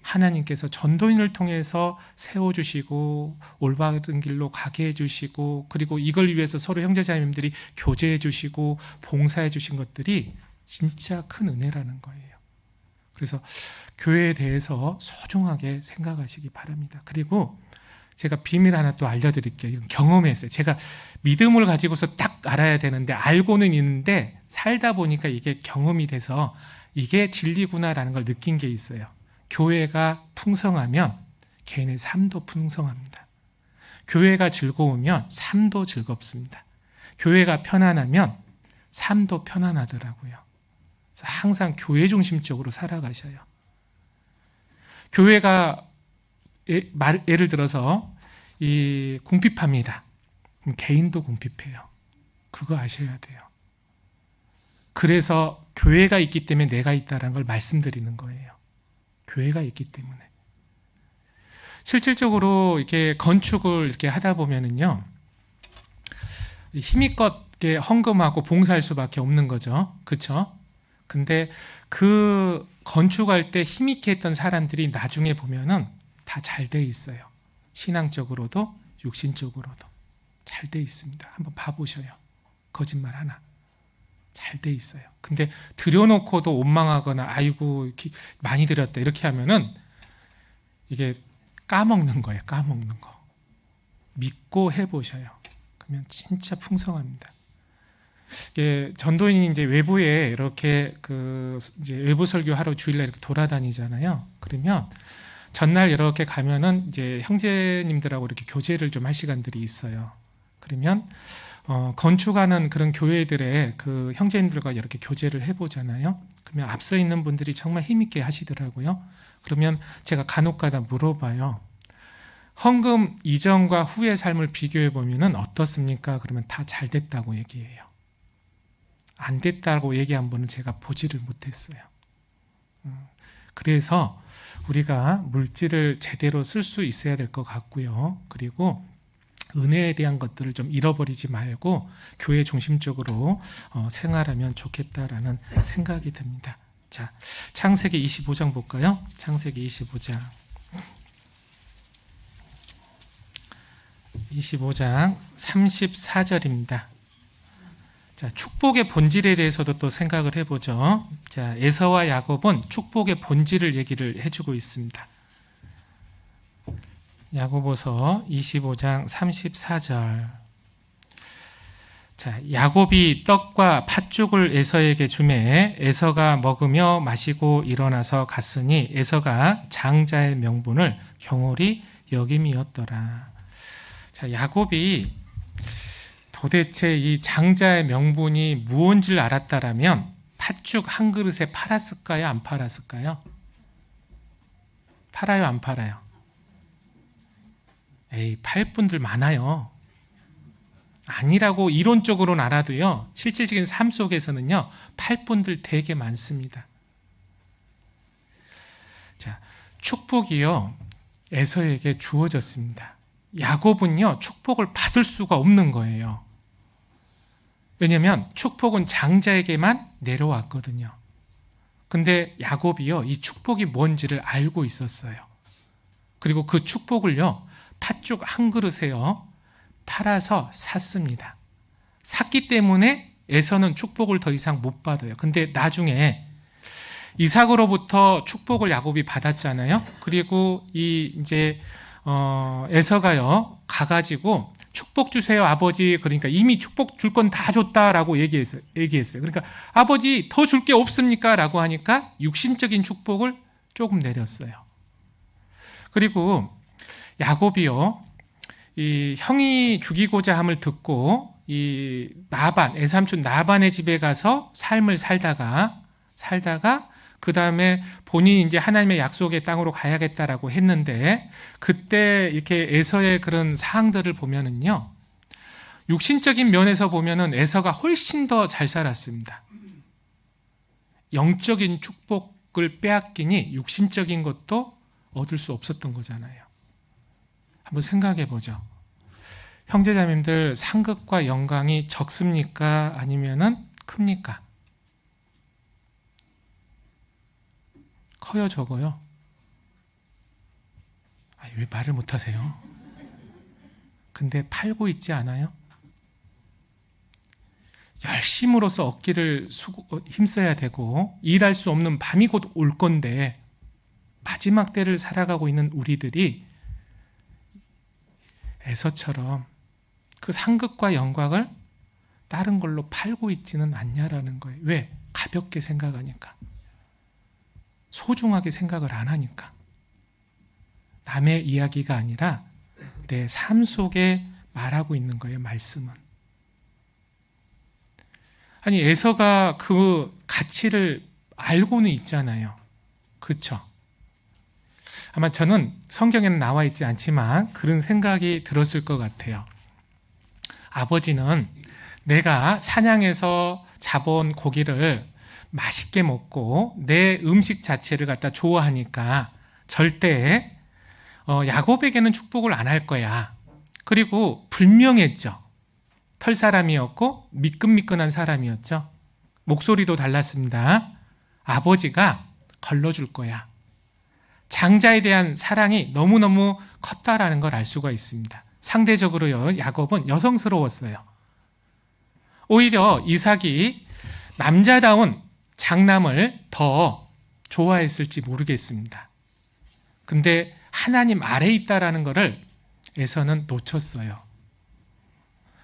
하나님께서 전도인을 통해서 세워주시고 올바른 길로 가게 해주시고, 그리고 이걸 위해서 서로 형제자매님들이 교제해 주시고 봉사해 주신 것들이 진짜 큰 은혜라는 거예요. 그래서 교회에 대해서 소중하게 생각하시기 바랍니다. 그리고 제가 비밀 하나 또 알려드릴게요. 이건 경험했어요. 제가 믿음을 가지고서 딱 알아야 되는데 알고는 있는데 살다 보니까 이게 경험이 돼서 이게 진리구나라는 걸 느낀 게 있어요. 교회가 풍성하면 개인의 삶도 풍성합니다. 교회가 즐거우면 삶도 즐겁습니다. 교회가 편안하면 삶도 편안하더라고요. 그래서 항상 교회 중심적으로 살아가셔요. 교회가 예를 들어서 이 궁핍합니다. 개인도 궁핍해요. 그거 아셔야 돼요. 그래서 교회가 있기 때문에 내가 있다는 걸 말씀드리는 거예요. 교회가 있기 때문에. 실질적으로 이렇게 건축을 이렇게 하다 보면은요, 힘껏 헌금하고 봉사할 수밖에 없는 거죠. 그렇죠? 근데 그 건축할 때 힘있게 했던 사람들이 나중에 보면은 다 잘 돼 있어요. 신앙적으로도 육신적으로도 잘 돼 있습니다. 한번 봐보셔요. 거짓말 하나. 잘 돼 있어요. 근데 들여놓고도 원망하거나 아이고 많이 들였다 이렇게 하면은 이게 까먹는 거예요. 까먹는 거. 믿고 해보셔요. 그러면 진짜 풍성합니다. 이게 전도인이 이제 외부에 이렇게 이제 외부 설교하러 주일날 이렇게 돌아다니잖아요. 그러면 전날 이렇게 가면은 이제 형제님들하고 이렇게 교제를 좀 할 시간들이 있어요. 그러면 건축하는 그런 교회들의 그 형제님들과 이렇게 교제를 해보잖아요. 그러면 앞서 있는 분들이 정말 힘있게 하시더라고요. 그러면 제가 간혹가다 물어봐요. 헌금 이전과 후의 삶을 비교해 보면은 어떻습니까? 그러면 다 잘 됐다고 얘기해요. 안 됐다고 얘기한 분은 제가 보지를 못했어요. 그래서 우리가 물질을 제대로 쓸 수 있어야 될 것 같고요. 그리고 은혜에 대한 것들을 좀 잃어버리지 말고 교회 중심적으로 생활하면 좋겠다라는 생각이 듭니다. 자, 창세기 25장 볼까요? 창세기 25장 34절입니다. 자, 축복의 본질에 대해서도 또 생각을 해보죠. 자, 에서와 야곱은 축복의 본질을 얘기를 해주고 있습니다. 야고보서 25장 34절. 자, 야곱이 떡과 팥죽을 에서에게 주매 에서가 먹으며 마시고 일어나서 갔으니 에서가 장자의 명분을 경홀히 여김이었더라. 자, 야곱이 도대체 이 장자의 명분이 무언지를 알았다라면 팥죽 한 그릇에 팔았을까요? 안 팔았을까요? 팔아요? 안 팔아요? 에이, 팔 분들 많아요. 아니라고 이론적으로는 알아도요, 실질적인 삶 속에서는요, 팔 분들 되게 많습니다. 자, 축복이요, 에서에게 주어졌습니다. 야곱은요, 축복을 받을 수가 없는 거예요. 왜냐하면 축복은 장자에게만 내려왔거든요. 근데 야곱이요, 이 축복이 뭔지를 알고 있었어요. 그리고 그 축복을요, 팥죽 한 그릇에요, 팔아서 샀습니다. 샀기 때문에 에서는 축복을 더 이상 못 받아요. 근데 나중에 이삭으로부터 축복을 야곱이 받았잖아요. 그리고 이제 에서가요, 가가지고 축복 주세요, 아버지. 그러니까 이미 축복 줄 건 다 줬다라고 얘기했어요. 그러니까 아버지 더 줄 게 없습니까? 라고 하니까 육신적인 축복을 조금 내렸어요. 그리고 야곱이요, 이 형이 죽이고자 함을 듣고 이 나반, 애삼촌 나반의 집에 가서 삶을 살다가 그 다음에 본인이 이제 하나님의 약속의 땅으로 가야겠다라고 했는데, 그때 이렇게 에서의 그런 사항들을 보면은요, 육신적인 면에서 보면은 에서가 훨씬 더 잘 살았습니다. 영적인 축복을 빼앗기니 육신적인 것도 얻을 수 없었던 거잖아요. 한번 생각해 보죠. 형제자매님들, 상급과 영광이 적습니까? 아니면은 큽니까? 커요, 적어요? 왜 말을 못 하세요? 근데 팔고 있지 않아요? 열심으로써 얻기를 힘써야 되고, 일할 수 없는 밤이 곧 올 건데, 마지막 때를 살아가고 있는 우리들이 에서처럼 그 상급과 영광을 다른 걸로 팔고 있지는 않냐라는 거예요. 왜? 가볍게 생각하니까. 소중하게 생각을 안 하니까. 남의 이야기가 아니라 내 삶 속에 말하고 있는 거예요, 말씀은. 아니, 에서가 그 가치를 알고는 있잖아요. 그렇죠? 아마 저는 성경에는 나와 있지 않지만 그런 생각이 들었을 것 같아요. 아버지는 내가 사냥해서 잡아온 고기를 맛있게 먹고 내 음식 자체를 갖다 좋아하니까 절대 야곱에게는 축복을 안 할 거야. 그리고 불명했죠. 털 사람이었고 미끈미끈한 사람이었죠. 목소리도 달랐습니다. 아버지가 걸러줄 거야. 장자에 대한 사랑이 너무너무 컸다라는 걸 알 수가 있습니다. 상대적으로요, 야곱은 여성스러웠어요. 오히려 이삭이 남자다운 장남을 더 좋아했을지 모르겠습니다. 근데 하나님 아래에 있다라는 것을 에서는 놓쳤어요.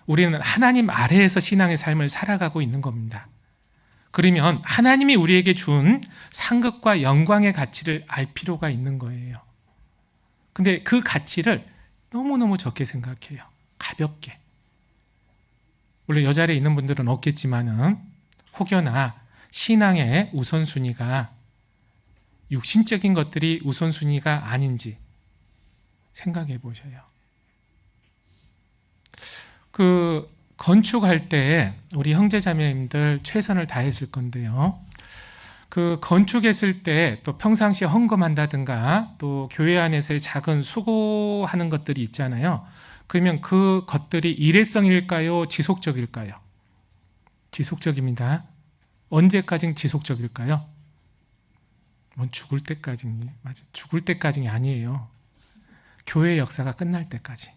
우리는 하나님 아래에서 신앙의 삶을 살아가고 있는 겁니다. 그러면 하나님이 우리에게 준 상급과 영광의 가치를 알 필요가 있는 거예요. 근데 그 가치를 너무너무 적게 생각해요. 가볍게. 물론 여 자리에 있는 분들은 없겠지만은 혹여나 신앙의 우선순위가 육신적인 것들이 우선순위가 아닌지 생각해 보셔요. 건축할 때 우리 형제자매님들 최선을 다했을 건데요. 건축했을 때 또 평상시에 헌금한다든가 또 교회 안에서의 작은 수고하는 것들이 있잖아요. 그러면 그 것들이 일회성일까요? 지속적일까요? 지속적입니다. 언제까지 지속적일까요? 죽을 때까지, 맞아. 죽을 때까지 아니에요. 교회 역사가 끝날 때까지.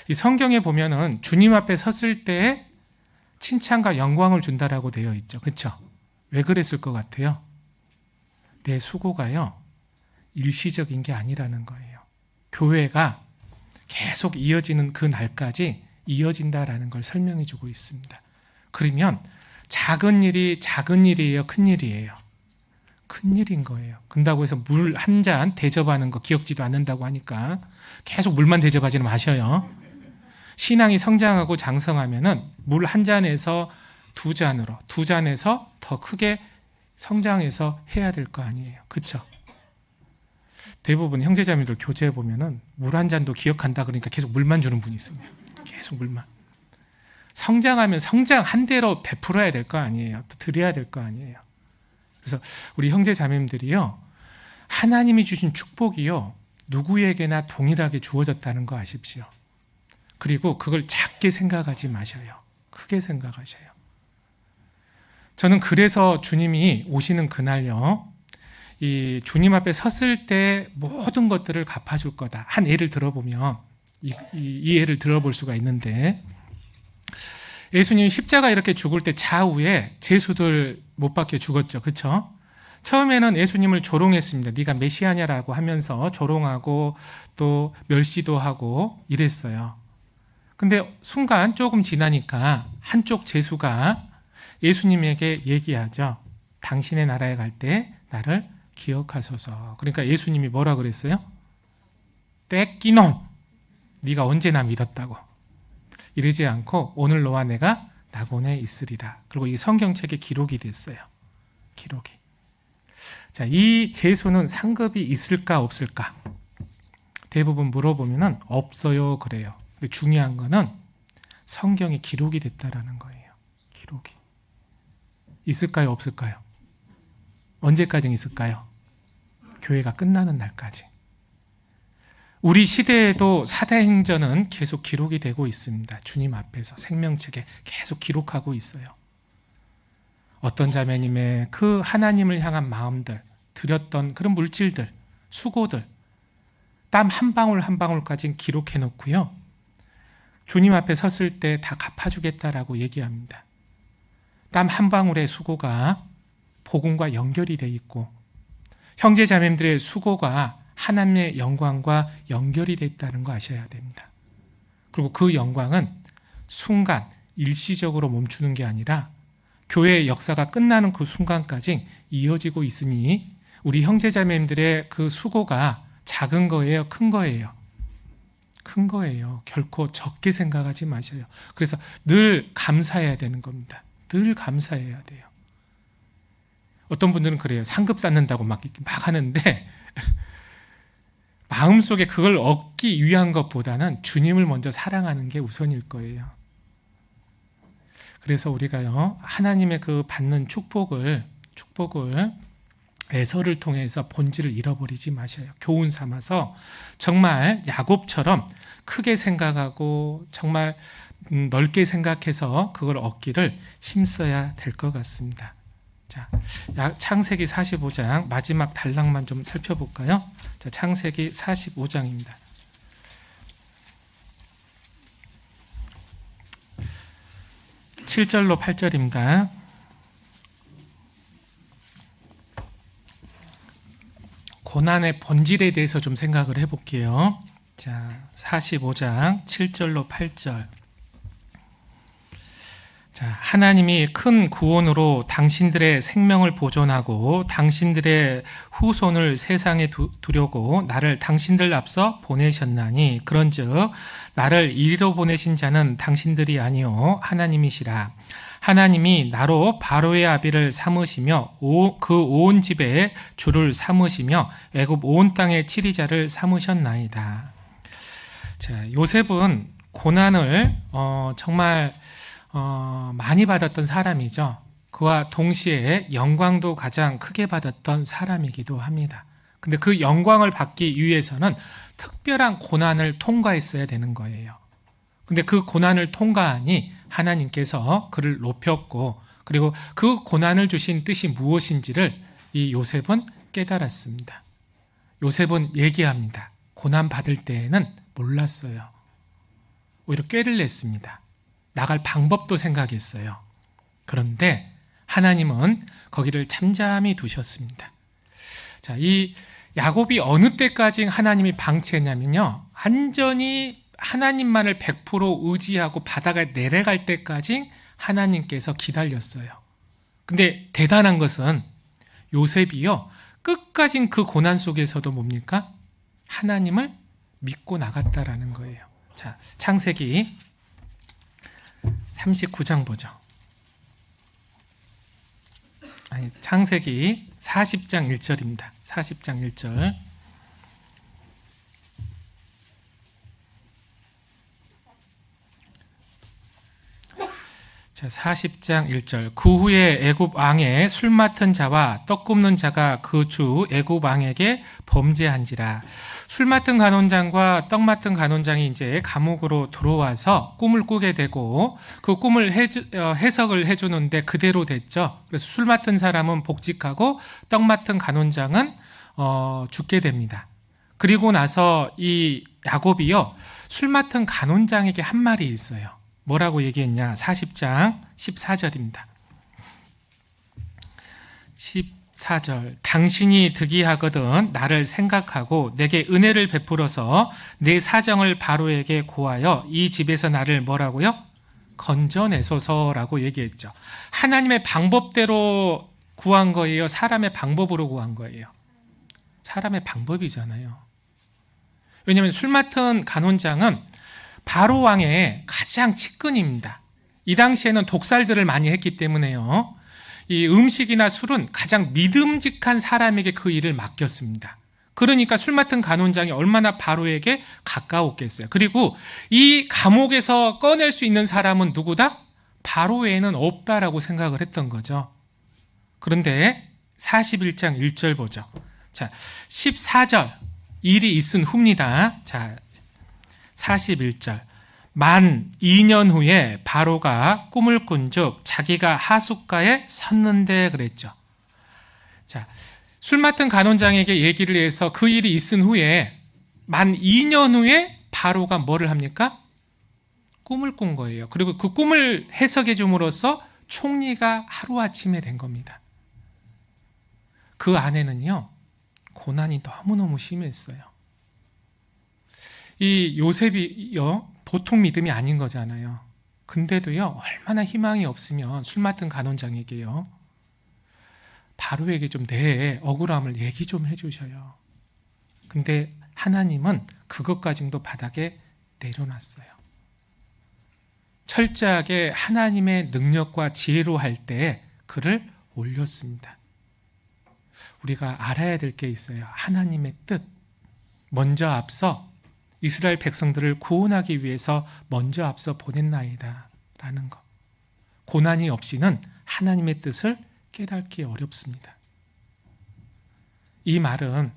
이 성경에 보면은 주님 앞에 섰을 때 칭찬과 영광을 준다라고 되어 있죠. 그렇죠? 왜 그랬을 것 같아요? 내 수고가요, 일시적인 게 아니라는 거예요. 교회가 계속 이어지는 그 날까지 이어진다라는 걸 설명해 주고 있습니다. 그러면 작은 일이 작은 일이에요? 큰 일이에요? 큰 일인 거예요. 그런다고 해서 물 한 잔 대접하는 거 기억지도 않는다고 하니까 계속 물만 대접하지는 마셔요. 신앙이 성장하고 장성하면은 물 한 잔에서 두 잔으로, 두 잔에서 더 크게 성장해서 해야 될 거 아니에요. 그렇죠? 대부분 형제자매들 교제해 보면은 물 한 잔도 기억한다 그러니까 계속 물만 주는 분이 있습니다. 계속 물만. 성장하면 성장한 대로 베풀어야 될 거 아니에요. 또 드려야 될 거 아니에요. 그래서 우리 형제자매님들이요, 하나님이 주신 축복이요, 누구에게나 동일하게 주어졌다는 거 아십시오. 그리고 그걸 작게 생각하지 마셔요. 크게 생각하셔요. 저는 그래서 주님이 오시는 그날요, 이 주님 앞에 섰을 때 모든 것들을 갚아줄 거다. 한 예를 들어보면 이 예를 들어볼 수가 있는데, 예수님이 십자가 이렇게 죽을 때 좌우에 제수들 못 박혀 죽었죠. 그렇죠? 처음에는 예수님을 조롱했습니다. 네가 메시아냐라고 하면서 조롱하고 또 멸시도 하고 이랬어요. 근데 순간 조금 지나니까 한쪽 제수가 예수님에게 얘기하죠. 당신의 나라에 갈 때 나를 기억하소서. 그러니까 예수님이 뭐라 그랬어요? 떼끼놈, 네가 언제 나 믿었다고. 이러지 않고 오늘 너와 내가 낙원에 있으리라. 그리고 이 성경책에 기록이 됐어요. 기록이. 자, 이 제수는 상급이 있을까 없을까? 대부분 물어보면은 없어요 그래요. 근데 중요한 거는 성경에 기록이 됐다라는 거예요. 기록이. 있을까요 없을까요? 언제까지 있을까요? 교회가 끝나는 날까지. 우리 시대에도 사도행전은 계속 기록이 되고 있습니다. 주님 앞에서 생명책에 계속 기록하고 있어요. 어떤 자매님의 그 하나님을 향한 마음들, 드렸던 그런 물질들, 수고들, 땀 한 방울 한 방울까지 기록해 놓고요, 주님 앞에 섰을 때 다 갚아주겠다라고 얘기합니다. 땀 한 방울의 수고가 복음과 연결이 돼 있고, 형제 자매들의 수고가 하나님의 영광과 연결이 돼 있다는 거 아셔야 됩니다. 그리고 그 영광은 순간 일시적으로 멈추는 게 아니라 교회의 역사가 끝나는 그 순간까지 이어지고 있으니 우리 형제 자매들의 그 수고가 작은 거예요, 큰 거예요? 큰 거예요. 결코 적게 생각하지 마셔요. 그래서 늘 감사해야 되는 겁니다. 늘 감사해야 돼요. 어떤 분들은 그래요. 상급 쌓는다고 막 하는데 마음속에 그걸 얻기 위한 것보다는 주님을 먼저 사랑하는 게 우선일 거예요. 그래서 우리가요, 하나님의 그 받는 축복을 애서를 통해서 본질을 잃어버리지 마셔요. 교훈 삼아서 정말 야곱처럼 크게 생각하고 정말 넓게 생각해서 그걸 얻기를 힘써야 될 것 같습니다. 자, 창세기 45장 마지막 단락만 좀 살펴볼까요? 자, 창세기 45장입니다. 7절로 8절입니다. 고난의 본질에 대해서 좀 생각을 해볼게요. 자, 45장 7절로 8절. 자, 하나님이 큰 구원으로 당신들의 생명을 보존하고 당신들의 후손을 세상에 두려고 나를 당신들 앞서 보내셨나니 그런즉 나를 이리로 보내신 자는 당신들이 아니요 하나님이시라. 하나님이 나로 바로의 아비를 삼으시며 그 온 집에 주를 삼으시며 애굽 온 땅의 치리자를 삼으셨나이다. 자, 요셉은 고난을 정말 많이 받았던 사람이죠. 그와 동시에 영광도 가장 크게 받았던 사람이기도 합니다. 근데 그 영광을 받기 위해서는 특별한 고난을 통과했어야 되는 거예요. 근데 그 고난을 통과하니 하나님께서 그를 높였고, 그리고 그 고난을 주신 뜻이 무엇인지를 이 요셉은 깨달았습니다. 요셉은 얘기합니다. 고난 받을 때에는 몰랐어요. 오히려 꾀를 냈습니다. 나갈 방법도 생각했어요. 그런데 하나님은 거기를 잠잠히 두셨습니다. 자, 이 야곱이 어느 때까지 하나님이 방치했냐면요, 완전히 하나님만을 100% 의지하고 바다가 내려갈 때까지 하나님께서 기다렸어요. 근데 대단한 것은 요셉이요, 끝까지 그 고난 속에서도 뭡니까? 하나님을 믿고 나갔다라는 거예요. 자, 창세기 39장 보죠. 아니, 창세기 40장 1절입니다. 40장 1절. 자, 40장 1절. 그 후에 애굽 왕의 술 맡은 자와 떡 굽는 자가 그 주 애굽 왕에게 범죄한지라. 술 맡은 간원장과 떡 맡은 간원장이 이제 감옥으로 들어와서 꿈을 꾸게 되고, 그 꿈을 해석을 해주는데 그대로 됐죠. 그래서 술 맡은 사람은 복직하고 떡 맡은 간원장은 죽게 됩니다. 그리고 나서 이 야곱이요, 술 맡은 간원장에게 한 말이 있어요. 뭐라고 얘기했냐? 40장 14절입니다. 14절. 당신이 득이하거든 나를 생각하고 내게 은혜를 베풀어서 내 사정을 바로에게 고하여 이 집에서 나를 뭐라고요? 건져내소서라고 얘기했죠. 하나님의 방법대로 구한 거예요? 사람의 방법으로 구한 거예요? 사람의 방법이잖아요. 왜냐하면 술 맡은 간원장은 바로 왕의 가장 측근입니다. 이 당시에는 독살들을 많이 했기 때문에요, 이 음식이나 술은 가장 믿음직한 사람에게 그 일을 맡겼습니다. 그러니까 술 맡은 간원장이 얼마나 바로에게 가까웠겠어요. 그리고 이 감옥에서 꺼낼 수 있는 사람은 누구다? 바로 외에는 없다라고 생각을 했던 거죠. 그런데 41장 1절 보죠. 자, 14절. 일이 있은 후입니다. 자, 41절. 만 2년 후에 바로가 꿈을 꾼즉 자기가 하숫가에 섰는데 그랬죠. 자, 술 맡은 간원장에게 얘기를 해서 그 일이 있은 후에 만 2년 후에 바로가 뭐를 합니까? 꿈을 꾼 거예요. 그리고 그 꿈을 해석해 줌으로써 총리가 하루아침에 된 겁니다. 그 안에는요, 고난이 너무너무 심했어요. 이 요셉이요, 보통 믿음이 아닌 거잖아요. 근데도요, 얼마나 희망이 없으면 술 맡은 간원장에게요, 바로에게 좀 내 억울함을 얘기 좀 해주셔요. 근데 하나님은 그것까지도 바닥에 내려놨어요. 철저하게 하나님의 능력과 지혜로 할 때 그를 올렸습니다. 우리가 알아야 될 게 있어요. 하나님의 뜻. 먼저 앞서 이스라엘 백성들을 구원하기 위해서 먼저 앞서 보냈나이다 라는 것. 고난이 없이는 하나님의 뜻을 깨닫기 어렵습니다. 이 말은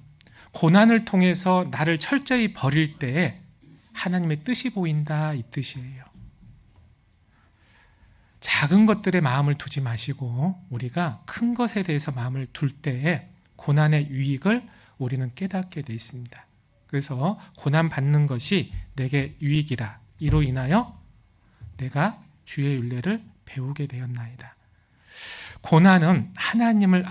고난을 통해서 나를 철저히 버릴 때에 하나님의 뜻이 보인다, 이 뜻이에요. 작은 것들에 마음을 두지 마시고 우리가 큰 것에 대해서 마음을 둘 때에 고난의 유익을 우리는 깨닫게 돼 있습니다. 그래서 고난 받는 것이 내게 유익이라 이로 인하여 내가 주의 율례를 배우게 되었나이다. 고난은 하나님을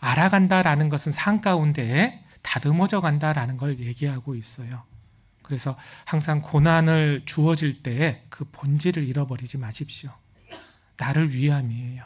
알아간다라는 것은 삶 가운데에 다듬어져 간다라는 걸 얘기하고 있어요. 그래서 항상 고난을 주어질 때에 그 본질을 잃어버리지 마십시오. 나를 위함이에요.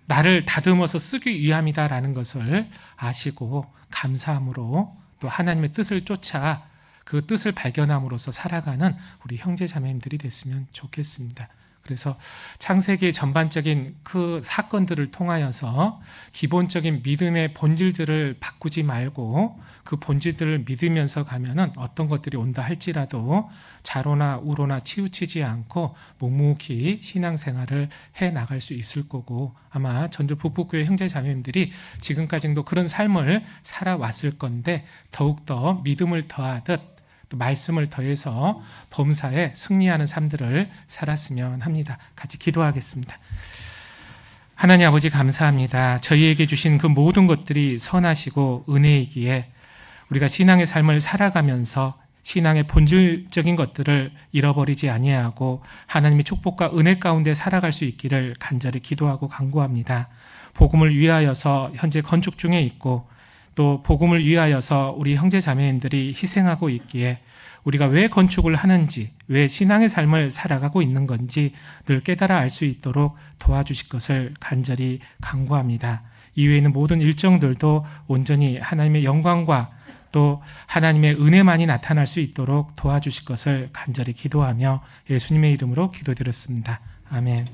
나를 다듬어서 쓰기 위함이다라는 것을 아시고 감사함으로 또 하나님의 뜻을 쫓아 그 뜻을 발견함으로써 살아가는 우리 형제 자매님들이 됐으면 좋겠습니다. 그래서 창세기의 전반적인 그 사건들을 통하여서 기본적인 믿음의 본질들을 바꾸지 말고 그 본질들을 믿으면서 가면은 어떤 것들이 온다 할지라도 자로나 우로나 치우치지 않고 묵묵히 신앙생활을 해 나갈 수 있을 거고, 아마 전주 북북교회 형제 자매님들이 지금까지도 그런 삶을 살아왔을 건데 더욱더 믿음을 더하듯 또 말씀을 더해서 범사에 승리하는 삶들을 살았으면 합니다. 같이 기도하겠습니다. 하나님 아버지 감사합니다. 저희에게 주신 그 모든 것들이 선하시고 은혜이기에 우리가 신앙의 삶을 살아가면서 신앙의 본질적인 것들을 잃어버리지 아니하고 하나님의 축복과 은혜 가운데 살아갈 수 있기를 간절히 기도하고 간구합니다. 복음을 위하여서 현재 건축 중에 있고 또 복음을 위하여서 우리 형제 자매인들이 희생하고 있기에 우리가 왜 건축을 하는지, 왜 신앙의 삶을 살아가고 있는 건지 늘 깨달아 알 수 있도록 도와주실 것을 간절히 간구합니다. 이외에는 모든 일정들도 온전히 하나님의 영광과 또 하나님의 은혜만이 나타날 수 있도록 도와주실 것을 간절히 기도하며 예수님의 이름으로 기도드렸습니다. 아멘.